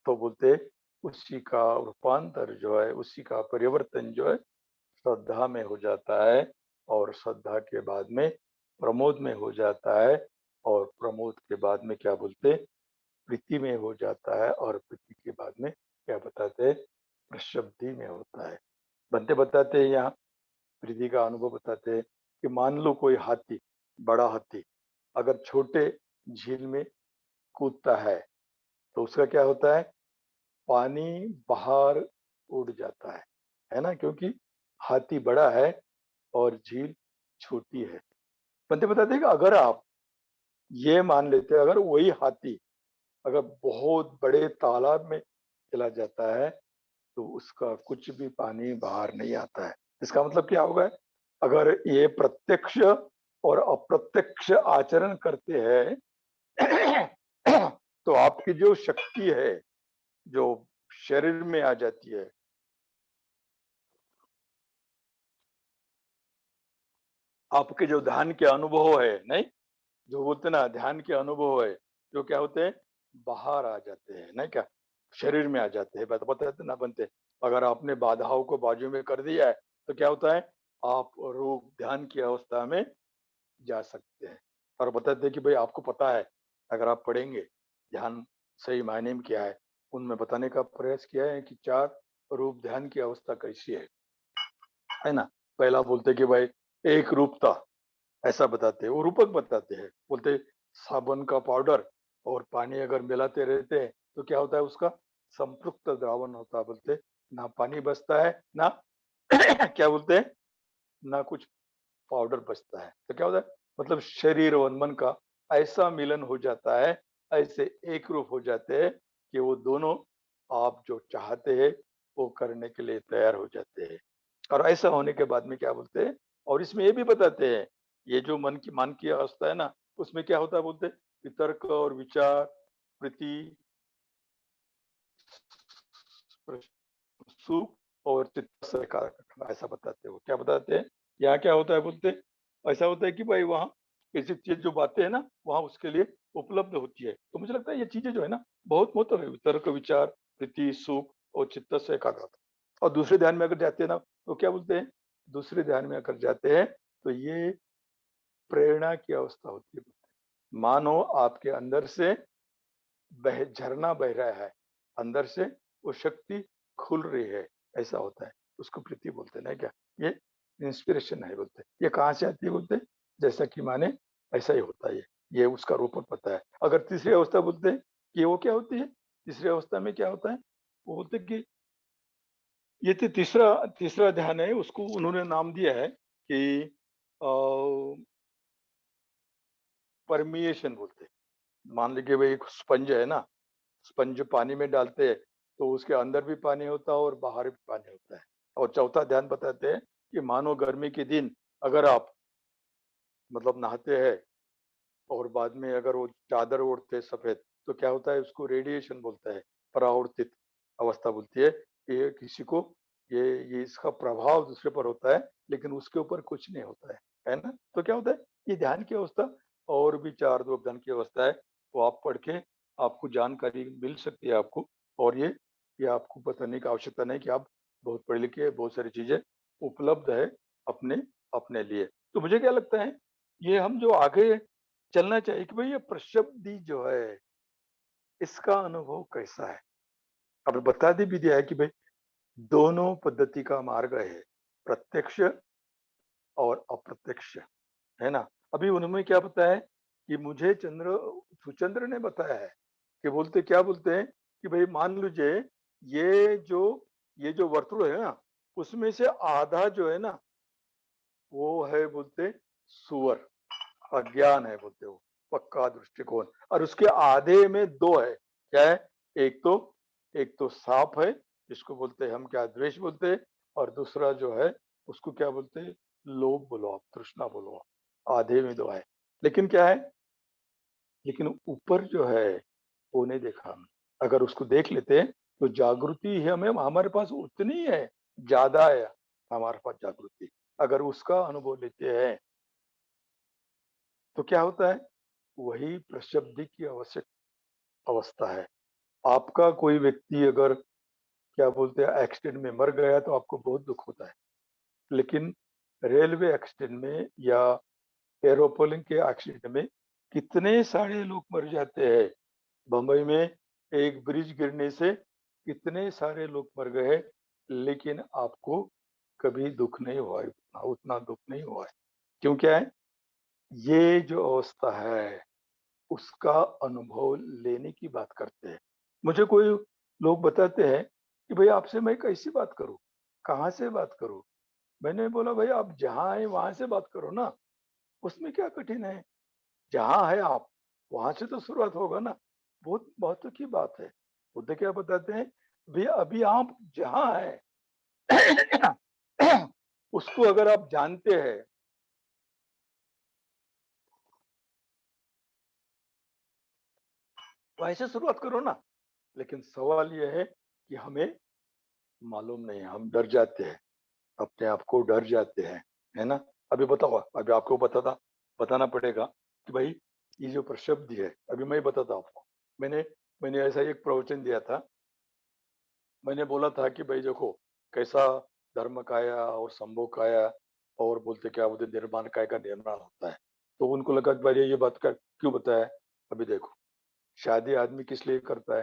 तो बोलते हैं, उसी का रूपांतर जो है, उसी का परिवर्तन जो है श्रद्धा में हो जाता है और श्रद्धा के बाद में प्रमोद में हो जाता है और प्रमोद के बाद में क्या बोलते हैं? प्रीति में हो जाता है और प्रीति के बाद में क्या बताते हैं? प्रशुद्धि में होता है। बनते बताते हैं यहाँ, प्रीति का अनुभव बताते हैं कि मान लो कोई हाथी, बड़ा हाथी अगर छोटे झील में कूदता है, तो उसका क्या होता है? पानी बाहर उड़ जाता है ना? क्योंकि हाथी बड़ा है और झील छोटी है। बनते बताते हैं कि अगर आप ये मान लेते हैं, अगर वही हाथी अगर बहुत बड़े तालाब में चला जाता है, तो उसका कुछ भी पानी बाहर नहीं आता है। इसका मतलब क्या होगा? अगर ये प्रत्यक्ष और अप्रत्यक्ष आचरण करते हैं, तो आपकी जो शक्ति है, जो शरीर में आ जाती है, आपके जो ध्यान के अनुभव है, नहीं? जो बोलते हैं ना ध्यान के अनुभव है, जो क्या होते हैं? बाहर आ जाते हैं, नहीं क्या? शरीर में आ जाते हैं, बताते ना बनते। अगर आपने बाधाओं को बाजू में कर दिया है, तो क्या होता है? आप रोग ध्यान की अवस्था में जा सकते हैं। और बताते हैं कि भाई आपको पता है, अगर आप पढ़ेंगे, ध्यान सही मायने में क्या है, उनमें बताने का प्रयास किया है कि 4 रूप ध्यान की अवस्था कैसी है ना? पहला बोलते हैं कि भाई एक रूपता, ऐसा बताते हैं, वो रूपक बताते हैं। बोलते साबुन का पाउडर और पानी अगर मिलाते रहते हैं, तो क्या होता है? उसका संपृक्त द्रावण होता है। बोलते ना पानी बचता है, ना क्या बोलते हैं? ना कुछ पाउडर बचता है। तो क्या होता है? मतलब शरीर और मन का ऐसा मिलन हो जाता है, ऐसे एक रूप हो जाते हैं कि वो दोनों आप जो चाहते हैं, वो करने के लिए तैयार हो जाते हैं। और ऐसा होने के बाद में क्या बोलते हैं? और इसमें ये भी बताते हैं, ये जो मन की अवस्था है ना, उसमें क्या होता है बोलते हैं? वितर्क और विचार, प्रीति, सुख और चित्त से एकाग्र रखना, ऐसा बताते हैं वो। क्या बताते हैं? यहाँ क्या होता है बोलते हैं? ऐसा होता है कि भाई वहाँ ऐसी चीज़ जो बातें हैं ना, वहाँ उसके लिए उपलब्ध होती है। तो मुझे लगता है ये चीज़ें जो है ना, बहुत महत्व है। तर्क, विचार, प्रीति, सुख और चित्त से एकाग्रता। और दूसरे ध्यान में अगर जाते हैं ना, तो क्या बोलते हैं? दूसरे ध्यान में अगर जाते हैं, तो ये प्रेरणा की अवस्था होती है। मानो आपके अंदर से बह झरना बह रहा है, अंदर से वो शक्ति खुल रही है, ऐसा होता है। उसको प्रीति बोलते हैं ना क्या? ये इंस्पिरेशन है बोलते हैं। ये कहाँ से आती है बोलते हैं? जैसा कि माने ऐसा ही होता है ये। ये उसका रूप पता है। अगर तीसरी अवस्था बोलते हैं कि वो क्या होती है, तीसरी अवस्था में क्या होता है, वो बोलते हैं कि ये तो तीसरा तीसरा ध्यान है, उसको उन्होंने नाम दिया है कि परमिएशन बोलते हैं। मान लीजिए भाई एक स्पंज है ना, स्पंज पानी में डालते हैं तो उसके अंदर भी पानी होता है और बाहर भी पानी होता है। और चौथा ध्यान बताते हैं कि मानो गर्मी के दिन अगर आप मतलब नहाते हैं और बाद में अगर वो चादर ओढ़ते सफेद, तो क्या होता है, उसको रेडिएशन बोलता है, परावर्तित अवस्था बोलती है कि ये किसी को ये इसका प्रभाव दूसरे पर होता है लेकिन उसके ऊपर कुछ नहीं होता है ना। तो क्या होता है, ये ध्यान की अवस्था और भी चार दो ध्यान की अवस्था है, वो आप पढ़ के आपको जानकारी मिल सकती है आपको। और ये आपको बताने की आवश्यकता नहीं कि आप बहुत पढ़े लिखे, बहुत सारी चीजें उपलब्ध है अपने अपने लिए। तो मुझे क्या लगता है, ये हम जो आगे चलना चाहिए कि भाई ये प्रशब्दी जो है इसका अनुभव कैसा है। अब बता दी भी दिया है कि भाई दोनों पद्धति का मार्ग है, प्रत्यक्ष और अप्रत्यक्ष, है ना। अभी उनमें क्या बताया है कि मुझे सुचंद्र ने बताया है कि बोलते क्या बोलते हैं कि भाई मान लीजिए ये जो ये जो वर्तुल है ना, उसमें से आधा जो है ना वो है बोलते सुअर, अज्ञान है बोलते हो, पक्का दृष्टिकोण। और उसके आधे में दो है, क्या है, एक तो एक तो सांप है जिसको बोलते हैं हम क्या, द्वेष बोलते हैं। और दूसरा जो है उसको क्या बोलते हैं, लोभ बोलो आप, तृष्णा बोलो आप। आधे में दो है, लेकिन क्या है, लेकिन ऊपर जो है वो नहीं देखा हमने। अगर उसको देख लेते हैं तो जागृति हमें हमारे पास उतनी है, ज्यादा है हमारे पास जागृति। अगर उसका अनुभव लेते हैं तो क्या होता है, वही प्रशब्दी की आवश्यक अवस्था है। आपका कोई व्यक्ति अगर क्या बोलते हैं एक्सीडेंट में मर गया तो आपको बहुत दुख होता है, लेकिन रेलवे एक्सीडेंट में या एरोप्लेन के एक्सीडेंट में कितने सारे लोग मर जाते हैं। बंबई में एक ब्रिज गिरने से कितने सारे लोग मर गए, लेकिन आपको कभी दुख नहीं हुआ है, उतना दुख नहीं हुआ है। क्यों, क्या है, ये जो अवस्था है उसका अनुभव लेने की बात करते हैं। मुझे कोई लोग बताते हैं कि भाई आपसे मैं कैसी बात करूं, कहाँ से बात करूं। मैंने बोला भाई आप जहाँ है वहां से बात करो ना, उसमें क्या कठिन है। जहाँ है आप वहां से तो शुरुआत होगा ना, बहुत महत्व की बात है। बुद्ध क्या बताते हैं, भैया अभी आप जहाँ है उसको अगर आप जानते हैं, वैसे शुरुआत करो ना। लेकिन सवाल यह है कि हमें मालूम नहीं, हम डर जाते हैं, अपने आप को डर जाते हैं, है ना। अभी बताओ, अभी आपको बताना पड़ेगा कि भाई ये जो प्रशब्द है, अभी मैं बताता हूँ आपको। मैंने मैंने ऐसा एक प्रवचन दिया था। मैंने बोला था कि भाई देखो कैसा धर्म काया और संभोग काया और बोलते क्या बोलते निर्माण काय का निर्माण होता है। तो उनको लगा कि भाई ये बात का क्यों बताया। अभी देखो, शादी आदमी किस लिए करता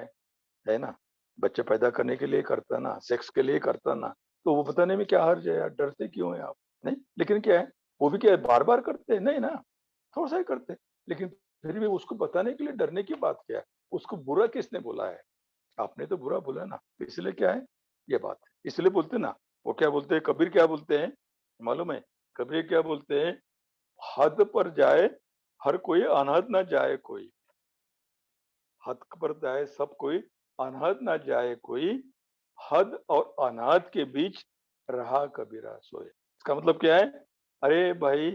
है ना, बच्चे पैदा करने के लिए करता है ना, सेक्स के लिए करता है ना। तो वो बताने में क्या हर्ज है यार, डरते क्यों है आप। नहीं, लेकिन क्या है, वो भी क्या है, बार बार करते हैं नहीं ना, थोड़ा सा ही करते हैं। लेकिन फिर भी उसको बताने के लिए डरने की बात क्या है, उसको बुरा किसने बोला है, आपने तो बुरा बोला ना। इसलिए क्या है, ये बात है, इसलिए बोलते ना। वो क्या बोलते हैं, कबीर क्या बोलते हैं मालूम है, कबीर क्या बोलते हैं, हद पर जाए हर कोई, अनहद ना जाए कोई। हद पर जाए सब कोई, अनहद ना जाए कोई। हद और अनाहत के बीच रहा कबीरा सोए। इसका मतलब क्या है, अरे भाई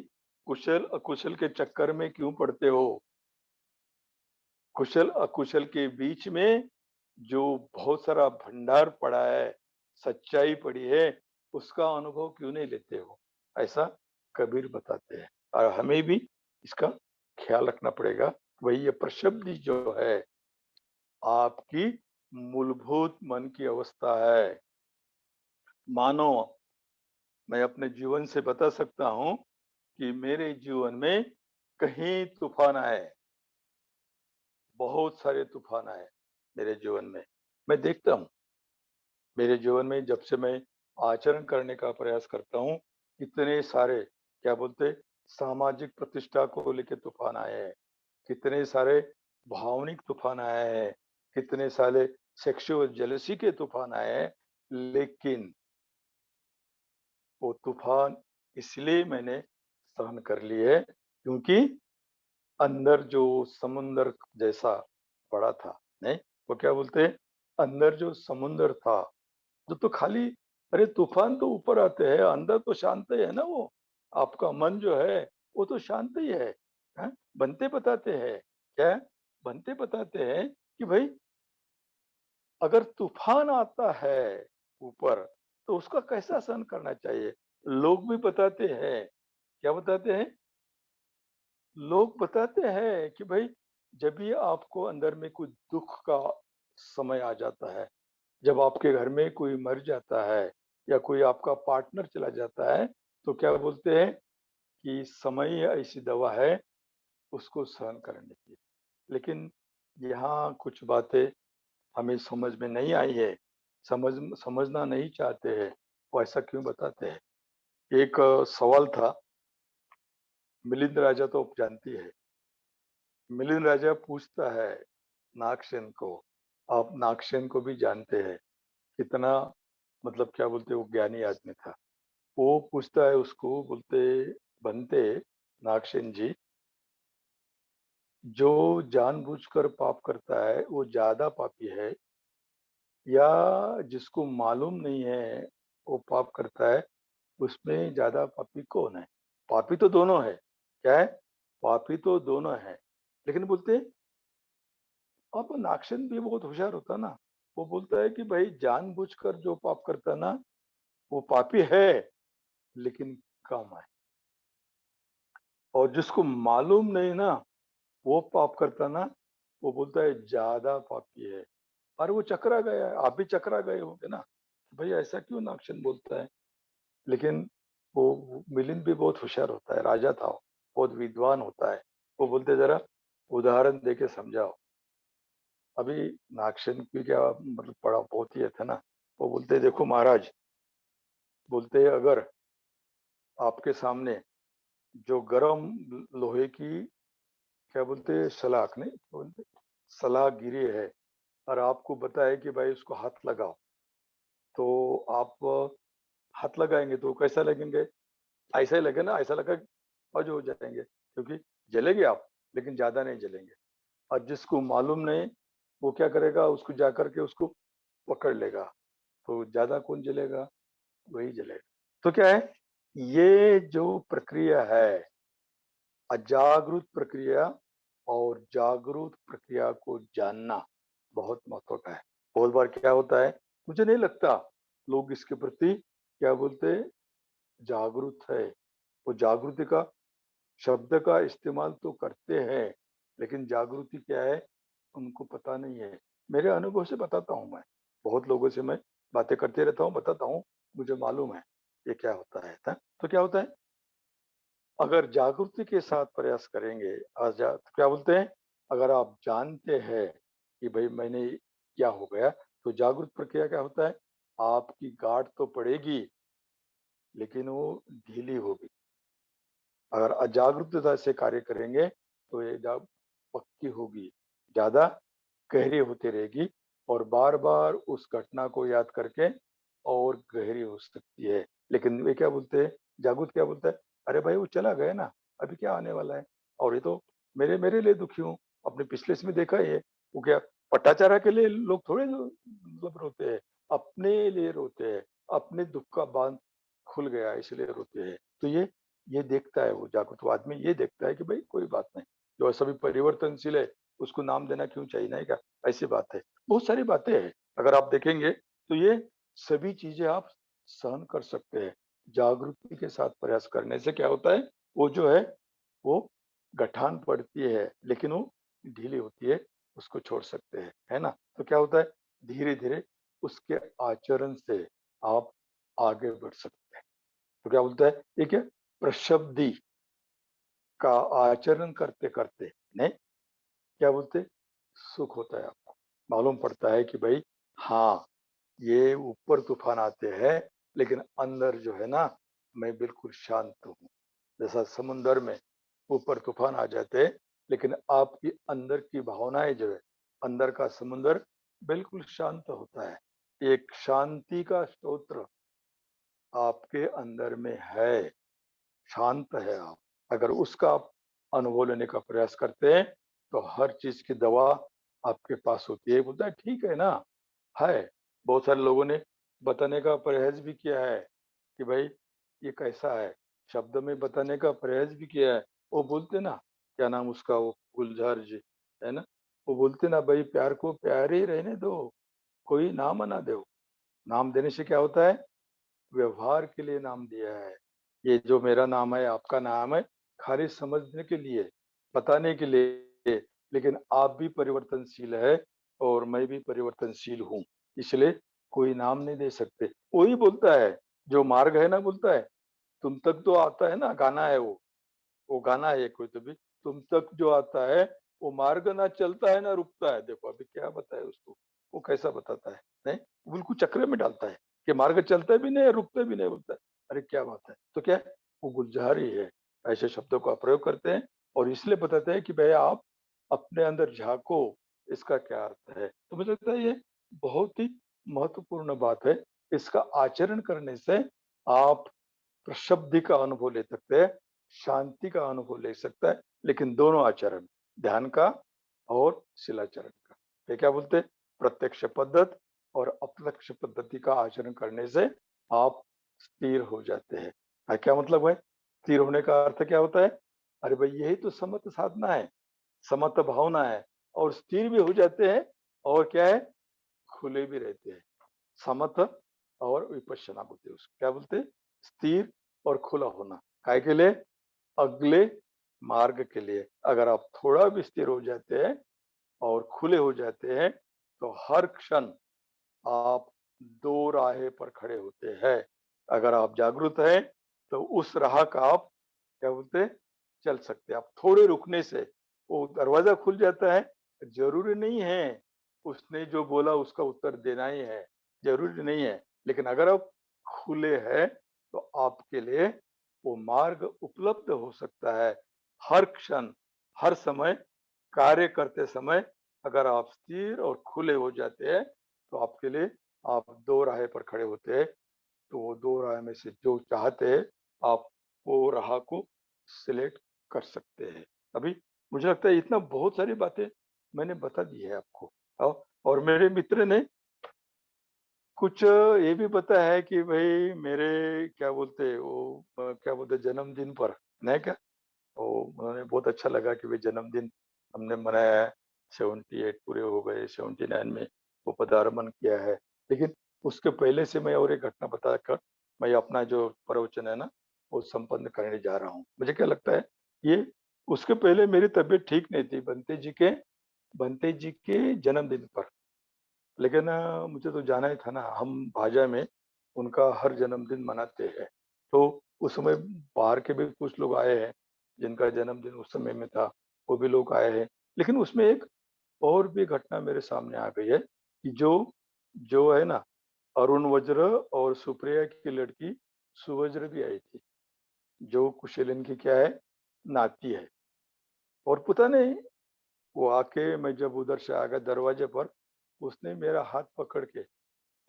कुशल अकुशल के चक्कर में क्यों पड़ते हो। कुशल अकुशल के बीच में जो बहुत सारा भंडार पड़ा है, सच्चाई पड़ी है, उसका अनुभव क्यों नहीं लेते हो, ऐसा कबीर बताते हैं। और हमें भी इसका ख्याल रखना पड़ेगा। वही ये प्रशब्द जो है आपकी मूलभूत मन की अवस्था है। मानो मैं अपने जीवन से बता सकता हूं कि मेरे जीवन में कहीं तूफान आए, बहुत सारे तूफान आए मेरे जीवन में। मैं देखता हूँ मेरे जीवन में जब से मैं आचरण करने का प्रयास करता हूँ, इतने सारे क्या बोलते सामाजिक प्रतिष्ठा को लेकर तूफान आए हैं, कितने सारे भावनिक तूफान आए हैं, कितने सारे सेक्सुअल जेलसी के तूफान आए हैं, लेकिन वो तूफान इसलिए मैंने सहन कर लिए क्योंकि अंदर जो समुंदर जैसा पड़ा था, नहीं? वो क्या बोलते हैं, अंदर जो समुंदर था, जो तो खाली, अरे तूफान तो ऊपर आते हैं, अंदर तो शांत ही है ना वो। आपका मन जो है, वो तो शांत ही है। हैं? बनते बताते हैं, क्या? बनते बताते हैं कि भाई अगर तूफान आता है ऊपर, तो उसका कैसा सहन करना चाहिए? लोग भी बताते हैं, क्या बताते हैं? लोग बताते हैं कि भाई जब भी आपको अंदर में कोई दुख का समय आ जाता है, जब आपके घर में कोई मर जाता है या कोई आपका पार्टनर चला जाता है, तो क्या बोलते हैं कि समय ही ऐसी दवा है उसको सहन करने की। लेकिन यहाँ कुछ बातें हमें समझ में नहीं आई है, समझना नहीं चाहते हैं, वो ऐसा क्यों बताते हैं? एक सवाल था, मिलिंद राजा तो आप जानती है। मिलिंद राजा पूछता है नागसेन को, आप नागसेन को भी जानते हैं, कितना मतलब क्या बोलते हैं, वो ज्ञानी आदमी था। वो पूछता है उसको, बोलते बनते नागसेन जी, जो जानबूझकर पाप करता है वो ज्यादा पापी है या जिसको मालूम नहीं है वो पाप करता है, उसमें ज्यादा पापी कौन है? पापी तो दोनों है, क्या है? पापी तो दोनों है। लेकिन बोलते अब नागसेन भी बहुत होशियार होता ना, वो बोलता है कि भाई जानबूझकर जो पाप करता है ना, वो पापी है, लेकिन कम है। और जिसको मालूम नहीं ना, वो पाप करता ना, वो बोलता है ज्यादा पापी है। और वो चकरा गया है, आप भी चकरा गए होंगे ना, भाई ऐसा क्यों नागसेन बोलता है? लेकिन वो मिलिंद भी बहुत होशियार होता है, राजा था वो, बहुत विद्वान होता है। वो बोलते जरा उदाहरण दे के समझाओ। अभी नागसेन की क्या मतलब पड़ा बहुत ही था ना, वो बोलते देखो महाराज, बोलते अगर आपके सामने जो गरम लोहे की, क्या बोलते हैं, सलाख नहीं बोलते, सलाख गिरी है, और आपको बताए कि भाई उसको हाथ लगाओ, तो आप हाथ लगाएंगे तो कैसा लगेंगे? ऐसा ही लगे ना, ऐसा लगा फौज हो जाएंगे, क्योंकि जलेंगे आप, लेकिन ज्यादा नहीं जलेंगे। और जिसको मालूम नहीं, वो क्या करेगा, उसको जाकर के उसको पकड़ लेगा, तो ज्यादा कौन जलेगा? वही जलेगा। तो क्या है, ये जो प्रक्रिया है, अजागरूक प्रक्रिया और जागरूक प्रक्रिया को जानना बहुत महत्व का है। बहुत बार क्या होता है, मुझे नहीं लगता लोग इसके प्रति, क्या बोलते हैं, जागरूक है। वो जागृति का शब्द का इस्तेमाल तो करते हैं, लेकिन जागृति क्या है उनको पता नहीं है। मेरे अनुभव से बताता हूँ मैं, बहुत लोगों से मैं बातें करते रहता हूँ, बताता हूँ, मुझे मालूम है ये क्या होता है। तो क्या होता है, अगर जागृति के साथ प्रयास करेंगे, तो क्या बोलते हैं, अगर आप जानते हैं कि भाई मैंने क्या हो गया, तो जागरूक प्रक्रिया क्या होता है, आपकी गांठ तो पड़ेगी, लेकिन वो ढीली होगी। अगर अजागरूकता से कार्य करेंगे तो ये पक्की होगी, ज्यादा गहरी होती रहेगी, और बार बार उस घटना को याद करके और गहरी हो सकती है। लेकिन वे क्या बोलते हैं, जागरूक क्या बोलता है, अरे भाई वो चला गया ना, अभी क्या आने वाला है? और ये तो मेरे मेरे लिए दुखी हूँ। अपने पिछले इसमें देखा है, वो क्या पटाचारा के लिए लोग थोड़े मतलब रोते हैं, अपने लिए रोते हैं, अपने दुख का बांध खुल गया इसलिए रोते हैं। तो ये देखता है, वो जागरूक आदमी ये देखता है कि भाई कोई बात नहीं, जो सभी परिवर्तनशील है उसको नाम देना क्यों चाहिए, नहीं क्या? ऐसी बात है, बहुत सारी बातें हैं। अगर आप देखेंगे तो ये सभी चीजें आप सहन कर सकते हैं। जागृति के साथ प्रयास करने से क्या होता है, वो जो है वो गठान पड़ती है, लेकिन वो ढीली होती है, उसको छोड़ सकते हैं, है ना? तो क्या होता है, धीरे धीरे उसके आचरण से आप आगे बढ़ सकते हैं। तो क्या बोलता है, ठीक है, प्रशब्दी का आचरण करते करते नहीं, क्या बोलते, सुख होता है, आपको मालूम पड़ता है कि भाई हाँ, ये ऊपर तूफान आते हैं, लेकिन अंदर जो है ना, मैं बिल्कुल शांत हूँ। जैसा समुंदर में ऊपर तूफान आ जाते, लेकिन आपकी अंदर की भावनाएँ जो है, अंदर का समुंदर बिल्कुल शांत होता है। एक शांति का स्तोत्र आपके अंदर में है, शांत है आप। अगर उसका आप अनुभव लेने का प्रयास करते हैं, तो हर चीज़ की दवा आपके पास होती है। बोलता है ठीक है ना, है। बहुत सारे लोगों ने बताने का प्रयास भी किया है कि भाई ये कैसा है, शब्द में बताने का प्रयास भी किया है। वो बोलते ना, क्या नाम उसका वो गुलज़ार जी, है ना? वो बोलते ना भाई प्यार को प्यार ही रहने दो, कोई नाम ना दो। नाम देने से क्या होता है? व्यवहार के लिए नाम दिया है। ये जो मेरा नाम है, आपका नाम है, खाली समझने के लिए, बताने के लिए, लेकिन आप भी परिवर्तनशील है और मैं भी परिवर्तनशील हूँ। इसलिए कोई नाम नहीं दे सकते। वही बोलता है, जो मार्ग है ना बोलता है, तुम तक तो आता है ना, गाना है वो गाना है कोई तो भी, तुम तक जो आता है, वो मार्ग ना चलता है ना रुकता है। देखो अभी क्या बताए उसको, वो कैसा बताता है, नहीं? बिल्कुल चक्कर में डालता है कि मार्ग चलता भी नहीं है, रुकता भी नहीं, बोलता है। अरे क्या बात है! तो क्या है? वो गुलजार ही है। ऐसे शब्दों का प्रयोग करते हैं और इसलिए बताते हैं कि भैया आप अपने अंदर झाँको, इसका क्या अर्थ है? तो मुझे लगता है ये बहुत ही महत्वपूर्ण बात है। इसका आचरण करने से आप प्रशब्दि का अनुभव ले सकते हैं, शांति का अनुभव ले सकता है, लेकिन दोनों आचरण, ध्यान का और शिलाचरण का। ये क्या बोलते हैं? प्रत्यक्ष पद्धत और अप्रत्यक्ष पद्धति का आचरण करने से आप स्थिर हो जाते हैं। क्या मतलब है? स्थिर होने का अर्थ क्या होता है? अरे भाई यही तो समत्व साधना है, समत्व भावना है और स्थिर भी हो जाते हैं और क्या है? खुले भी रहते हैं। समत्व और विपश्यना बोलते हैं उसको। क्या बोलते हैं? स्थिर और खुला होना। काहे के लिए? अगले मार्ग के लिए। अगर आप थोड़ा भी स्थिर हो जाते हैं और खुले हो जाते हैं, तो हर क्षण आप दो राहें पर खड़े होते हैं। अगर आप जागरूक हैं, तो उस राह का आप क्या बोलते हैं? चल सकते हैं। आप थोड़े रुकने से वो दरवाज़ा खुल जाता है। ज़रूरी नहीं है, उसने जो बोला उसका उत्तर देना ही है, ज़रूरी नहीं है। लेकिन अगर आप खुले हैं, तो आपके लिए वो मार्ग उपलब्ध हो सकता है। हर क्षण, हर समय, कार्य करते समय अगर आप स्थिर और खुले हो जाते हैं, तो आपके लिए आप दो राह पर खड़े होते हैं। तो वो दो राह में से जो चाहते हैं, आप वो राह को सिलेक्ट कर सकते हैं। अभी मुझे लगता है इतना बहुत सारी बातें मैंने बता दी है आपको। और मेरे मित्र ने कुछ ये भी पता है कि भई मेरे क्या बोलते हैं वो क्या बोलते हैं जन्मदिन पर, नहीं क्या? तो उन्होंने बहुत अच्छा लगा कि भई जन्मदिन हमने मनाया है, 78 पूरे हो गए, 79 में वो पदार्पण किया है। लेकिन उसके पहले से मैं और एक घटना बताकर मैं अपना जो प्रवचन है ना, वो संपन्न करने जा रहा हूँ। मुझे क्या लगता है, ये उसके पहले मेरी तबीयत ठीक नहीं थी, बंते जी के जन्मदिन पर। लेकिन मुझे तो जाना ही था ना, हम भाजा में उनका हर जन्मदिन मनाते हैं। तो उस समय बाहर के भी कुछ लोग आए हैं, जिनका जन्मदिन उस समय में था, वो भी लोग आए हैं। लेकिन उसमें एक और भी घटना मेरे सामने आ गई है कि जो जो है ना, अरुण वज्र और सुप्रिया की लड़की सुवज्र भी आई थी, जो कुशल की क्या है, नाती है। और पता नहीं वो आके मैं जब उधर से आ गया दरवाजे पर, उसने मेरा हाथ पकड़ के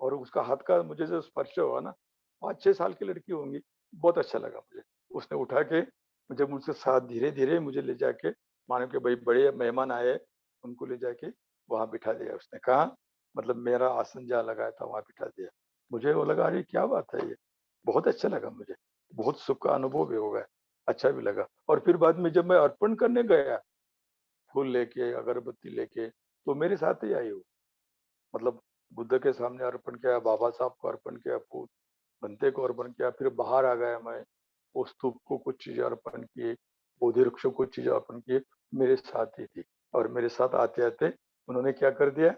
और उसका हाथ का मुझे जो स्पर्श हुआ ना, 5-6 साल की लड़की होंगी, बहुत अच्छा लगा मुझे। उसने उठा के मुझे मुझसे साथ धीरे-धीरे मुझे ले जाके मानो कि भई बड़े मेहमान आए, उनको ले जाके वहाँ बिठा दिया उसने। कहाँ? मतलब मेरा आसन जहाँ लगाया था वहाँ बिठा दिया। मुझे वो लगा अरे क्या बात है ये! बहुत अच्छा लगा मुझे। बहुत सुख का अनुभव भी हो गया, अच्छा भी लगा। और फिर बाद में जब मैं अर्पण करने गया, फूल लेके, अगरबत्ती लेके, तो मेरे साथ ही आई वो। मतलब बुद्ध के सामने अर्पण किया, बाबा साहब को अर्पण किया, फूल बंते को अर्पण किया, फिर बाहर आ गया मैं, उस स्तूप को कुछ चीज़ें अर्पण किए, बोधि वृक्ष को कुछ चीज़ें अर्पण किए, मेरे साथ ही थी। और मेरे साथ आते-आते उन्होंने क्या कर दिया,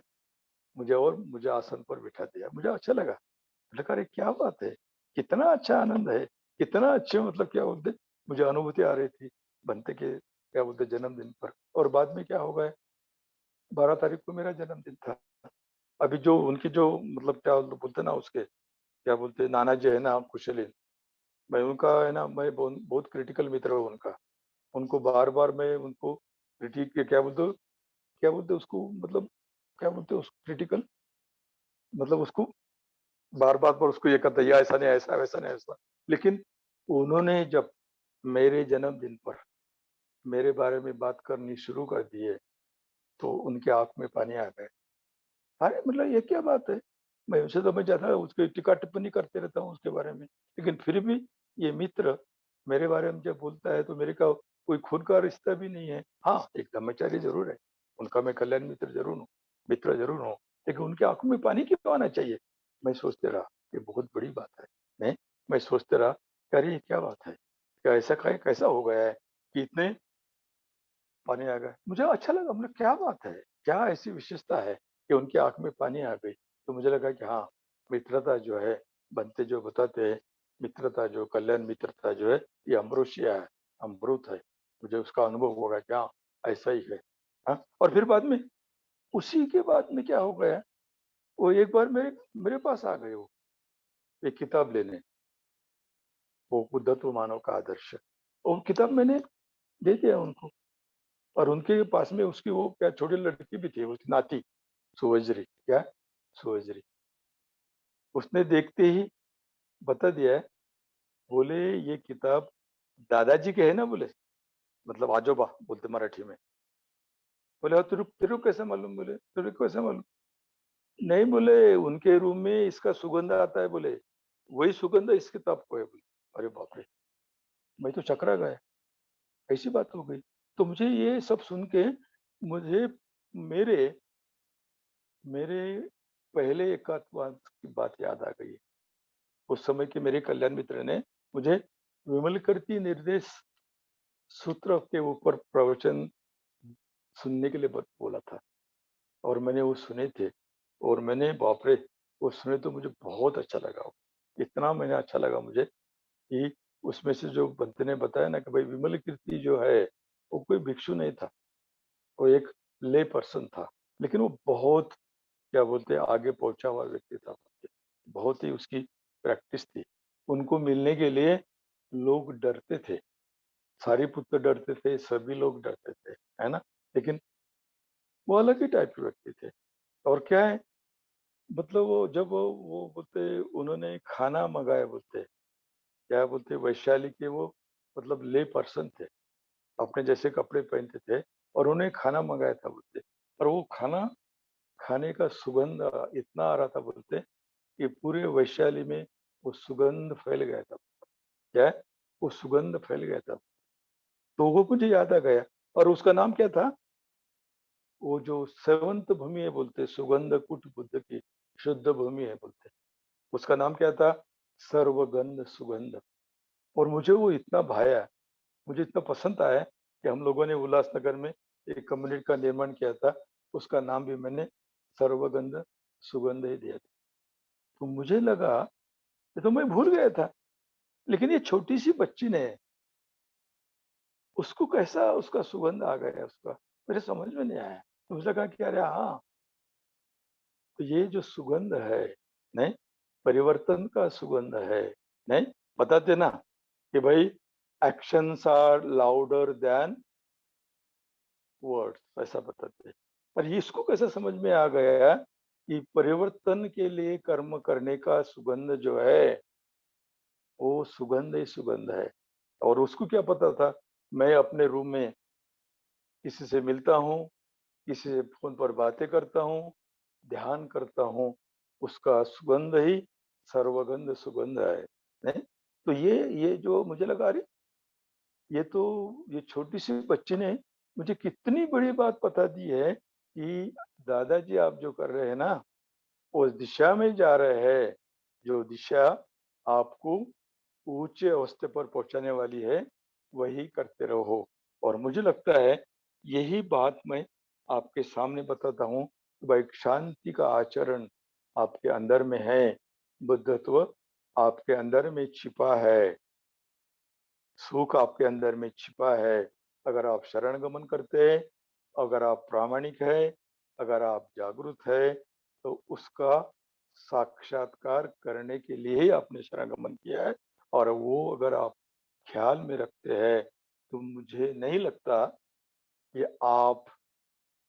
मुझे आसन पर बिठा दिया। मुझे अच्छा लगा। मैंने कहा अरे क्या बात है! कितना अच्छा आनंद है, कितना अच्छे मतलब क्या बोलते मुझे अनुभूति आ रही थी, बंते के क्या बोलते जन्मदिन पर। और बाद में क्या हो गया, 12 तारीख को मेरा जन्मदिन था। अभी जो उनकी जो मतलब क्या बोलते हैं ना उसके, क्या बोलते हैं नाना जी है ना कुशल, मैं उनका है ना मैं बहुत बहुत क्रिटिकल मित्र हूँ उनका। उनको बार-बार मैं उनको क्या बोलते हो, क्या बोलते हैं उसको, मतलब क्या बोलते हैं उसको, क्रिटिकल, मतलब उसको बार बार उसको ये करता है, ऐसा नहीं, ऐसा वैसा नहीं, ऐसा। लेकिन उन्होंने जब मेरे जन्मदिन पर मेरे बारे में बात करनी शुरू कर दिए, तो उनके आंख में पानी आ गया। अरे मतलब ये क्या बात है, मैं उसे तो मैं ज्यादा उसकी टीका टिप्पणी करते रहता हूँ उसके बारे में, लेकिन फिर भी ये मित्र मेरे बारे में जब बोलता है तो मेरे का कोई खून का रिश्ता भी नहीं है। हाँ, एक ब्रह्मचारी जरूर है, उनका मैं कल्याण मित्र जरूर हूँ, मित्र जरूर हूँ, लेकिन उनकी आंखों में पानी क्यों आना चाहिए? मैं सोचते रहा, ये बहुत बड़ी बात है। नहीं, मैं सोचते रहा कि अरे ये क्या बात है, क्या ऐसा कैसा हो गया है कि इतने पानी आ गया। मुझे अच्छा लगा, मतलब क्या बात है, क्या ऐसी विशेषता है कि उनकी आंख में पानी आ गई। तो मुझे लगा कि हाँ, मित्रता जो है, बनते जो बताते हैं, मित्रता जो कल्याण मित्रता जो है, ये अमृषिया है, अमृत है। मुझे उसका अनुभव होगा कि हाँ, ऐसा ही है। हाँ, और फिर बाद में, उसी के बाद में क्या हो गया, वो एक बार मेरे मेरे पास आ गए, वो एक किताब लेने, वो बुद्धत्व मानव का आदर्श। वो किताब मैंने दे दिया उनको, और उनके पास में उसकी वो क्या छोटी लड़की भी थी, उसकी नाती सुवज्री, क्या सुवज्री, उसने देखते ही बता दिया है, बोले ये किताब दादाजी के है ना, बोले मतलब आजोबा बोलते मराठी में। बोले "हाँ, तेरे तेरे को कैसे मालूम, बोले तेरे को कैसे मालूम? नहीं, बोले उनके रूम में इसका सुगंध आता है, बोले वही सुगंध इस किताब को है, बोले। अरे बाप रे, मैं तो चकरा गया, ऐसी बात हो गई। तो मुझे ये सब सुन के, मुझे मेरे मेरे पहले एकांतवास की बात याद आ गई। उस समय के मेरे कल्याण मित्र ने मुझे विमलकीर्ति निर्देश सूत्र के ऊपर प्रवचन सुनने के लिए बोला था, और मैंने वो सुने थे, और मैंने बाप रे, वो सुने तो मुझे बहुत अच्छा लगा। इतना मैंने अच्छा लगा मुझे कि उसमें से जो बंते ने बताया ना कि भाई विमलकीर्ति जो है, वो कोई भिक्षु नहीं था, वो एक ले पर्सन था, लेकिन वो बहुत क्या बोलते हैं आगे पहुंचा हुआ व्यक्ति था। बहुत ही उसकी प्रैक्टिस थी। उनको मिलने के लिए लोग डरते थे, सारीपुत्र डरते थे, सभी लोग डरते थे, है ना? लेकिन वो अलग ही टाइप के व्यक्ति थे। और क्या है, मतलब वो जब वो बोलते, उन्होंने खाना मंगाया, बोलते क्या बोलते, वैशाली के वो मतलब ले पर्सन थे, अपने जैसे कपड़े पहनते थे, और उन्हें खाना मंगाया था, बोलते। और वो खाना खाने का सुगंध इतना आ रहा था, बोलते कि पूरे वैशाली में वो सुगंध फैल गया था। क्या है, वो सुगंध फैल गया था। तो वो मुझे याद आ गया, और उसका नाम क्या था, वो जो सेवंत भूमि है, बोलते सुगंध कुट बुद्ध की शुद्ध भूमि है, बोलते उसका नाम क्या था, सर्वगंध सुगंध। और मुझे वो इतना भाया, मुझे इतना पसंद आया कि हम लोगों ने उल्लासनगर में एक कम्युनिटी का निर्माण किया था, उसका नाम भी मैंने सर्वगंध सुगंध ही दिया था। तो मुझे लगा, ये तो मैं भूल गया था, लेकिन ये छोटी सी बच्ची ने, उसको कैसा उसका सुगंध आ गया उसका, मेरे समझ में नहीं आया। तो मुझे लगा कि अरे हाँ, तो ये जो सुगंध है, नहीं, परिवर्तन का सुगंध है। नहीं, बताते ना कि भाई actions are louder than words, ऐसा बताते हैं। पर इसको कैसे समझ में आ गया कि परिवर्तन के लिए कर्म करने का सुगंध जो है, वो सुगंध ही सुगंध है। और उसको क्या पता था, मैं अपने रूम में किसी से मिलता हूँ, किसी से फ़ोन पर बातें करता हूँ, ध्यान करता हूँ, उसका सुगंध ही सर्वगंध सुगंध है, नहीं? तो ये जो मुझे लगा, अरे! ये तो ये छोटी-सी बच्ची ने मुझे कितनी बड़ी बात बता दी है कि दादाजी आप जो कर रहे हैं ना, उस दिशा में जा रहे हैं, जो दिशा आपको ऊँचे अवस्थे पर पहुँचाने वाली है, वही करते रहो। और मुझे लगता है, यही बात मैं आपके सामने बताता हूँ कि भाई शांति का आचरण आपके अंदर में है, बुद्धत्व आपके अंदर में छिपा है, सुख आपके अंदर में छिपा है। अगर आप शरण-गमन करते हैं, अगर आप प्रामाणिक हैं, अगर आप जागरूक हैं, तो उसका साक्षात्कार करने के लिए ही आपने शरण-गमन किया है। और वो अगर आप ख्याल में रखते हैं, तो मुझे नहीं लगता कि आप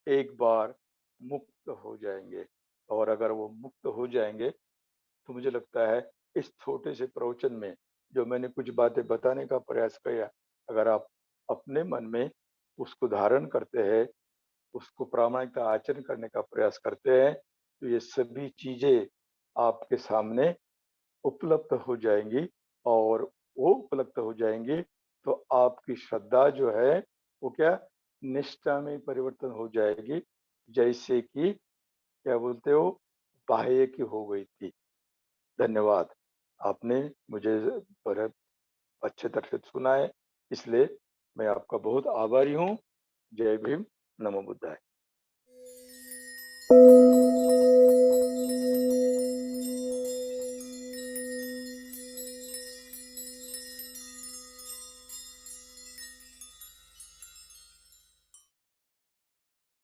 एक बार मुक्त हो जाएँगे, और अगर वो मुक्त हो जाएँगे, तो मुझे लगता है इस छोटे से प्रवचन में जो मैंने कुछ बातें बताने का प्रयास किया, अगर आप अपने मन में उसको धारण करते हैं, उसको प्रामाणिकता आचरण करने का प्रयास करते हैं, तो ये सभी चीज़ें आपके सामने उपलब्ध हो जाएँगी, और वो उपलब्ध हो जाएँगी, तो आपकी श्रद्धा जो है, वो क्या निष्ठा में परिवर्तन हो जाएगी, जैसे कि क्या बोलते हो, बाह्य की हो गई थी। धन्यवाद। आपने मुझे बड़े अच्छे तरह से सुना है, इसलिए मैं आपका बहुत आभारी हूँ। जय भीम, नमो बुद्धाय।